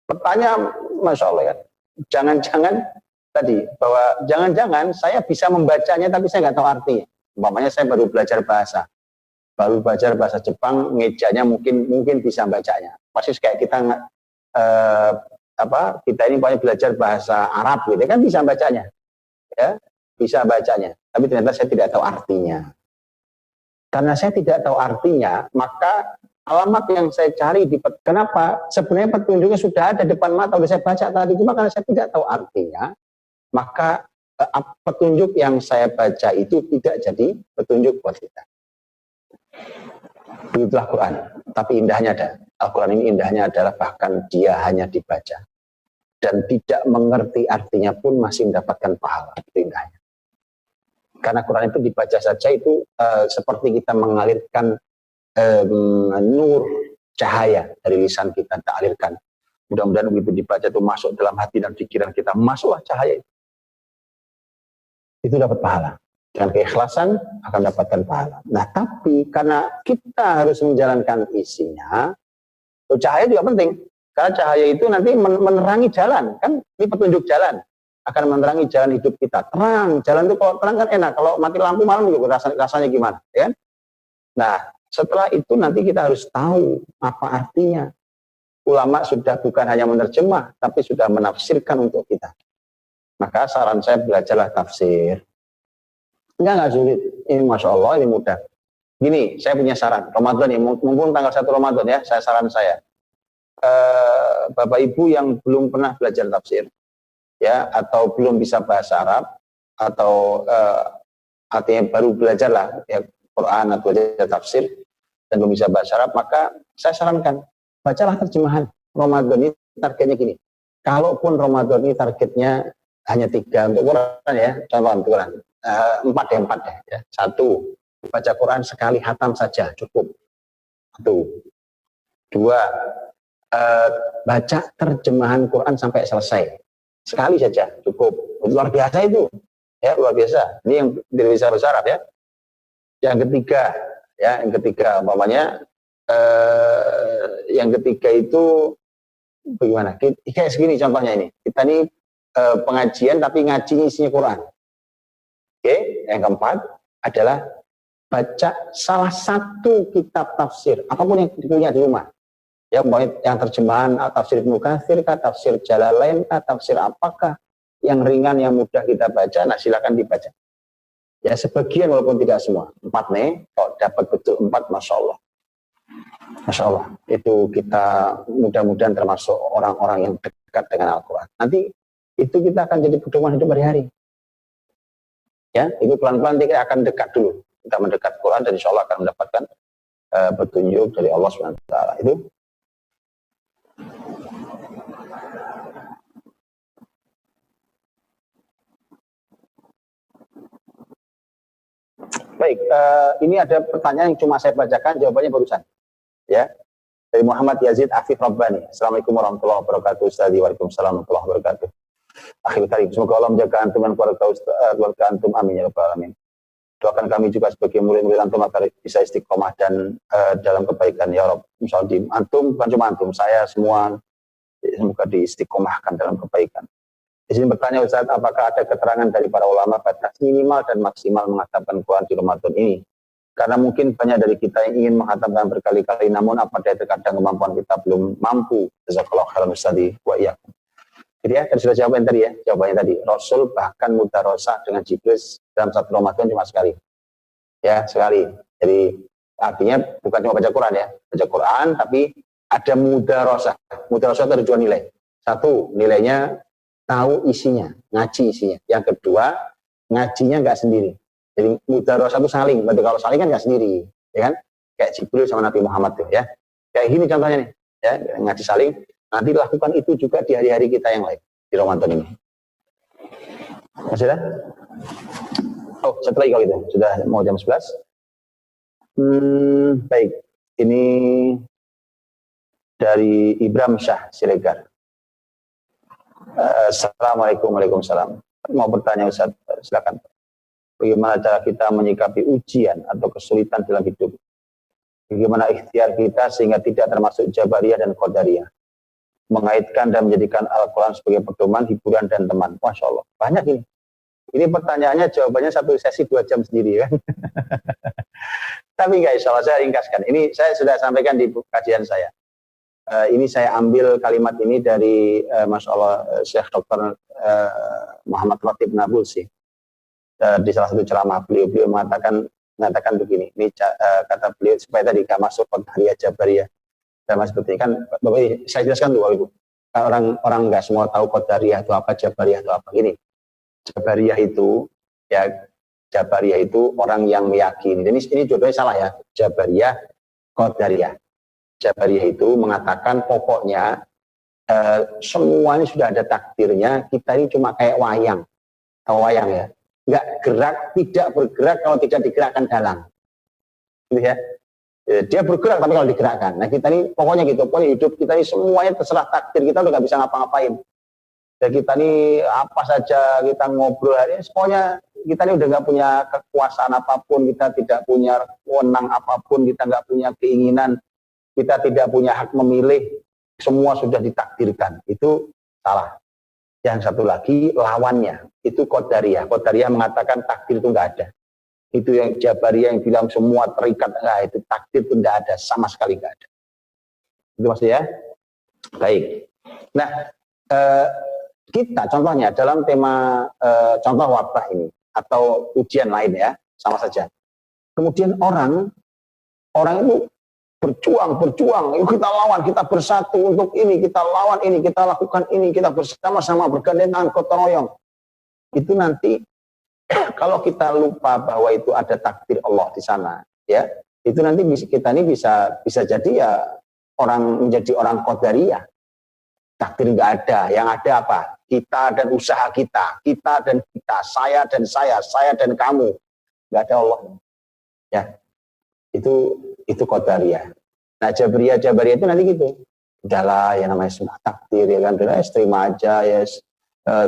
Petanya Masya Allah ya, jangan-jangan tadi bahwa jangan-jangan saya bisa membacanya tapi saya nggak tahu artinya. Umpamanya saya baru belajar bahasa Jepang, ngejanya mungkin bisa bacanya. Pasti kayak kita kita ini banyak belajar bahasa Arab gitu kan, bisa bacanya, ya bisa bacanya. Tapi ternyata saya tidak tahu artinya. Karena saya tidak tahu artinya, maka alamat yang saya cari kenapa? Sebenarnya petunjuknya sudah ada depan mata, sudah saya baca tadi, cuma karena saya tidak tahu artinya, maka petunjuk yang saya baca itu tidak jadi petunjuk buat kita. Begitulah Quran. Tapi indahnya Al-Quran ini indahnya adalah bahkan dia hanya dibaca dan tidak mengerti artinya pun masih mendapatkan pahala. Itu indahnya. Karena Quran itu dibaca saja itu seperti kita mengalirkan nur, cahaya dari lisan kita, kita alirkan. Mudah-mudahan begitu dibaca itu masuk dalam hati dan pikiran kita, masuklah cahaya itu. Itu dapat pahala. Dengan keikhlasan akan dapatkan pahala. Nah, tapi karena kita harus menjalankan isinya, cahaya juga penting. Karena cahaya itu nanti menerangi jalan, kan? Ini petunjuk jalan, akan menerangi jalan hidup kita. Terang, jalan itu kalau terang kan enak. Kalau mati lampu malam juga rasanya gimana, ya? Nah, setelah itu nanti kita harus tahu apa artinya. Ulama sudah bukan hanya menerjemah, tapi sudah menafsirkan untuk kita. Maka saran saya belajarlah tafsir. Enggak sulit. Ini Masya Allah, ini mudah. Gini, saya punya saran. Ramadan ya, mumpung tanggal 1 Ramadan ya, saran saya. Bapak Ibu yang belum pernah belajar tafsir, ya, atau belum bisa bahasa Arab, atau artinya baru belajar lah, ya, Quran atau belajar tafsir, dan belum bisa bahasa Arab, maka saya sarankan, bacalah terjemahan. Ramadan ini targetnya gini. Kalaupun Ramadan ini targetnya hanya 3 untuk Quran ya, contoh Quran. 4 deh, ya. 1, baca Quran sekali hatam saja, cukup. 1. 2, baca terjemahan Quran sampai selesai. Sekali saja, cukup. Luar biasa itu. Ya, luar biasa. Ini yang tidak bisa bahasa Arab ya. Yang ketiga, umpamanya yang ketiga itu bagaimana? Kayak segini contohnya ini. Kita ini pengajian tapi ngaji isinya Quran. Oke, yang keempat adalah baca salah satu kitab tafsir, apapun yang punya di rumah. Ya, yang terjemahan tafsir Ibnu Katsir, tafsir Jalalain, tafsir apakah yang ringan, yang mudah kita baca, nah silakan dibaca. Ya, sebagian walaupun tidak semua. 4 nih, kalau dapat betul 4, Masya Allah. Masya Allah, itu kita mudah-mudahan termasuk orang-orang yang dekat dengan Al-Quran. Nanti itu kita akan jadi pedoman hidup hari-hari. Ya, itu pelan-pelan kita akan dekat dulu. Kita mendekat Quran dan insya Allah akan mendapatkan petunjuk dari Allah SWT. Itu. Baik, ini ada pertanyaan yang cuma saya bacakan, jawabannya barusan. Ya, dari Muhammad Yazid Afif Rabbani. Assalamualaikum warahmatullahi wabarakatuh. Ustadz, waalaikumsalam warahmatullahi wabarakatuh. Akhir karim, semoga Allah menjaga antum dan keluarga antum, amin ya rabbal alamin. Doakan kami juga sebagai murid-murid antum agar bisa istiqomah dan dalam kebaikan ya Rabb. Misalnya antum, bukan cuma antum, saya semua semoga diistiqomahkan dalam kebaikan. Di sini bertanya Ustaz, apakah ada keterangan dari para ulama batas minimal dan maksimal menghatamkan Quran di Ramadan ini? Karena mungkin banyak dari kita yang ingin menghatamkan berkali-kali, namun apa daya terkadang kemampuan kita belum mampu. Jazakallahu khairan Ustaz wa iyyakum. Jadi ya, sudah jawaban tadi ya, jawabannya tadi. Rasul bahkan mudarosah dengan Jibril dalam satu Ramadan cuma sekali. Ya, sekali. Jadi artinya bukan cuma baca Quran ya, baca Quran tapi ada mudarosah. Mudarosah itu ada 2 nilai. 1, nilainya tahu isinya, ngaji isinya. Yang kedua, ngajinya nggak sendiri. Jadi mudarosah itu saling. Berarti kalau saling kan nggak sendiri, ya kan? Kayak Jibril sama Nabi Muhammad tuh ya. Kayak gini contohnya nih, ya ngaji saling. Nanti lakukan itu juga di hari-hari kita yang lain di Ramadan ini. Sudah? Oh, setelah kalau itu sudah mau jam 11. Baik, ini dari Ibrahim Syah Siregar. Assalamualaikum warahmatullahi wabarakatuh. Mau bertanya Ustaz, silakan. Bagaimana cara kita menyikapi ujian atau kesulitan dalam hidup? Bagaimana ikhtiar kita sehingga tidak termasuk Jabariyah dan Qadariyah? Mengaitkan dan menjadikan Al-Quran sebagai pedoman, hiburan, dan teman. Masya Allah, banyak ini. Ini pertanyaannya, jawabannya 1 sesi 2 jam sendiri kan. Tapi guys, kalau saya ringkaskan. Ini saya sudah sampaikan di kajian saya. Ini saya ambil kalimat ini dari Masya Allah Syekh Dr. Muhammad Latif Nabulsi. Di salah satu ceramah beliau mengatakan begini. Ini kata beliau supaya tadi gak masuk Qadariyah Jabariyah. Sama seperti ini kan, Bapak, saya jelaskan dulu itu. Orang nggak semua tahu Qadariyah itu apa, Jabariyah itu apa. Gini, Jabariyah itu, ya Jabariyah itu orang yang meyakini. Jadi ini jodohnya salah ya, Jabariyah, Qadariyah. Jabariyah itu mengatakan pokoknya semuanya sudah ada takdirnya, kita ini cuma kayak wayang. Tahu wayang ya? Nggak gerak, tidak bergerak kalau tidak digerakkan dalang. Gitu ya. Dia bergerak tapi kalau digerakkan. Nah kita ini pokoknya gitu, pokoknya hidup kita ini semuanya terserah takdir, kita udah gak bisa ngapa-ngapain. Dan kita ini apa saja kita ngobrol hari ini, pokoknya kita ini udah gak punya kekuasaan apapun, kita tidak punya wewenang apapun, kita gak punya keinginan, kita tidak punya hak memilih, semua sudah ditakdirkan. Itu salah. Yang satu lagi lawannya, itu Qadariyah. Qadariyah mengatakan takdir itu gak ada. Itu yang Jabariyah yang bilang semua terikat, nah itu takdir itu tidak ada, sama sekali tidak ada. Itu maksudnya. Baik. Nah, kita contohnya dalam tema contoh wabah ini atau ujian lain ya, sama saja. Kemudian orang itu berjuang, kita lawan, kita bersatu untuk ini, kita lawan ini, kita lakukan ini, kita bersama-sama bergandengan gotong royong. Itu nanti kalau kita lupa bahwa itu ada takdir Allah di sana, ya, itu nanti kita ini bisa jadi ya menjadi orang Qadariyah. Takdir nggak ada, yang ada apa? Kita dan usaha kita dan kita, saya dan kamu, nggak ada Allah. Ya, itu Qadariyah. Nah Jabariyah itu nanti gitu, udahlah yang namanya semua takdir ya kan, udah terima aja ya.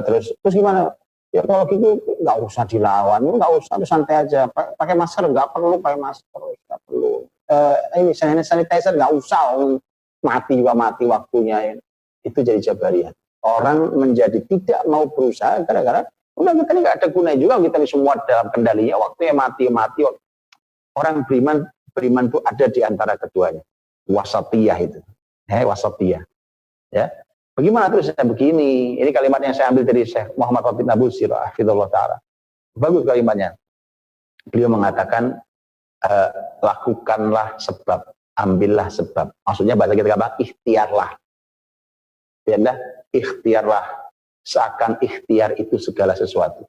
Terus gimana? Ya kalau gitu nggak usah dilawan, nggak usah, santai aja. Pakai masker nggak perlu, pakai masker nggak perlu. Ini sanitizer nggak usah, mati waktunya. Ya. Itu jadi Jabariyah. Orang menjadi tidak mau berusaha gara-gara udah kita ini nggak ada gunanya juga, kita ini semua dalam kendalinya, waktunya mati. orang beriman itu ada di antara keduanya. Wasatiyah itu. Wasatiyah. Ya. Bagaimana tulisnya begini? Ini kalimat yang saya ambil dari Syekh Muhammad Ratib Nabulsi rahimahullah taala. Bagus kalimatnya. Beliau mengatakan lakukanlah sebab, ambillah sebab. Maksudnya bahasa kita apa? Ikhtiarlah. Ya, ikhtiarlah. Seakan ikhtiar itu segala sesuatu.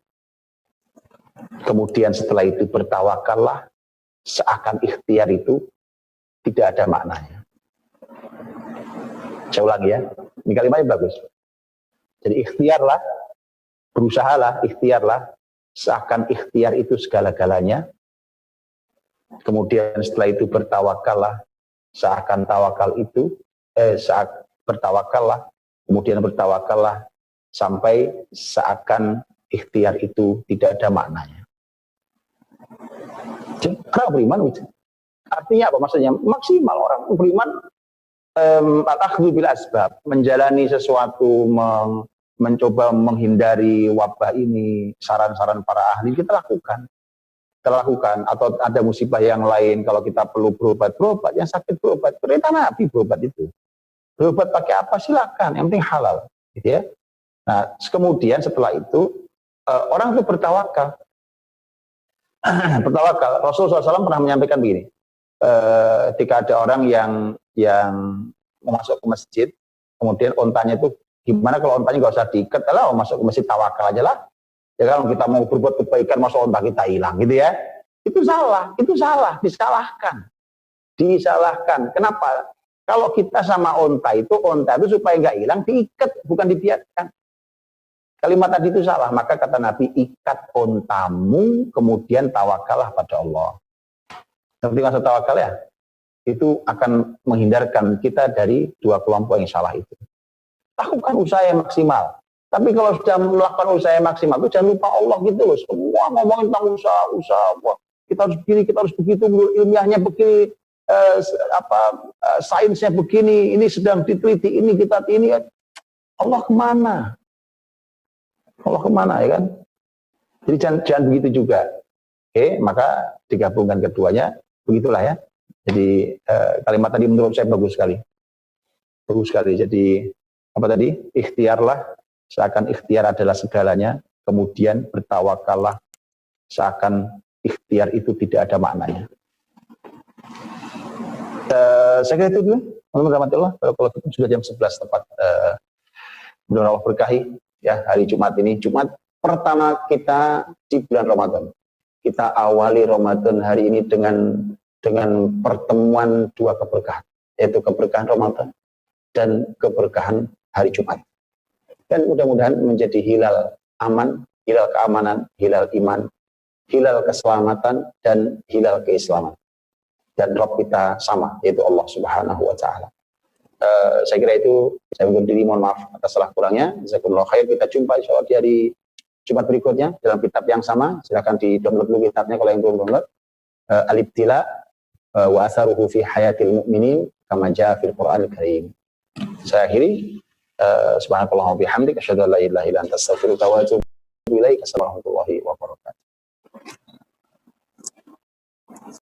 Kemudian setelah itu bertawakallah. Seakan ikhtiar itu tidak ada maknanya. Saya ulangi ya. Ini kalimatnya bagus. Jadi ikhtiarlah, berusahalah, ikhtiarlah, seakan ikhtiar itu segala-galanya. Kemudian setelah itu bertawakallah, seakan tawakal itu, bertawakallah, kemudian bertawakallah, sampai seakan ikhtiar itu tidak ada maknanya. Jadi orang beriman, artinya apa maksudnya? Maksimal orang beriman, al-akhdhu bil asbab, menjalani sesuatu, mencoba menghindari wabah ini, saran-saran para ahli kita lakukan. Atau ada musibah yang lain, kalau kita perlu berobat, yang sakit berobat, perintah Nabi berobat itu. Berobat pakai apa silakan, yang penting halal, gitu ya. Nah, kemudian setelah itu orang itu bertawakal. Bertawakal. Rasulullah SAW pernah menyampaikan begini. Ketika ada orang yang mau masuk ke masjid, kemudian ontanya itu gimana kalau ontanya nggak usah diikat, kalau masuk ke masjid tawakal aja lah. Ya kalau kita mau berbuat kebaikan, masa onta kita hilang, gitu ya? Itu salah, disalahkan. Kenapa? Kalau kita sama onta itu supaya nggak hilang diikat, bukan dibiarkan. Kalimat tadi itu salah, maka kata Nabi, ikat ontamu, kemudian tawakallah pada Allah. Seperti maksud tawakal ya, itu akan menghindarkan kita dari dua kelompok yang salah itu. Lakukan usaha yang maksimal. Tapi kalau sudah melakukan usaha yang maksimal, itu jangan lupa Allah gitu loh. Semua ngomongin tentang usaha. Kita harus begini, kita harus begitu, ilmiahnya begini, sainsnya begini, ini sedang diteliti, ini kita ini. Allah kemana? Ya kan? Jadi jangan begitu juga. Oke, maka digabungkan keduanya, begitulah ya. Jadi kalimat tadi menurut saya bagus sekali. Jadi apa tadi? Ikhtiarlah, seakan ikhtiar adalah segalanya. Kemudian bertawakallah, seakan ikhtiar itu tidak ada maknanya. Saya kira itu dulu. Alhamdulillah, kalau itu sudah jam 11 tepat. Mudah-mudahan Allah berkahi ya hari Jumat ini. Jumat pertama kita di bulan Ramadan. Kita awali Ramadan hari ini dengan pertemuan dua keberkahan, yaitu keberkahan Ramadan dan keberkahan hari Jumat. Dan mudah-mudahan menjadi hilal aman, hilal keamanan, hilal iman, hilal keselamatan, dan hilal keislaman. Dan Rabb kita sama, yaitu Allah Subhanahu wa Ta'ala. Saya kira itu, saya undur diri, mohon maaf atas salah kurangnya. Jazakumullah khair. Kita jumpa insya Allah di hari Jumat berikutnya dalam kitab yang sama. Silakan di-download dulu kitabnya kalau yang belum download. Al-Ibtila wa asaruhu fi hayatil mu'minin kama jaa fil Qur'anil Karim. Saya akhiri. Subhanakallahumma bihamdik asyhadu an la ilaha illa anta astaghfiruka wa atubu ilaik. Assalamualaikum warahmatullahi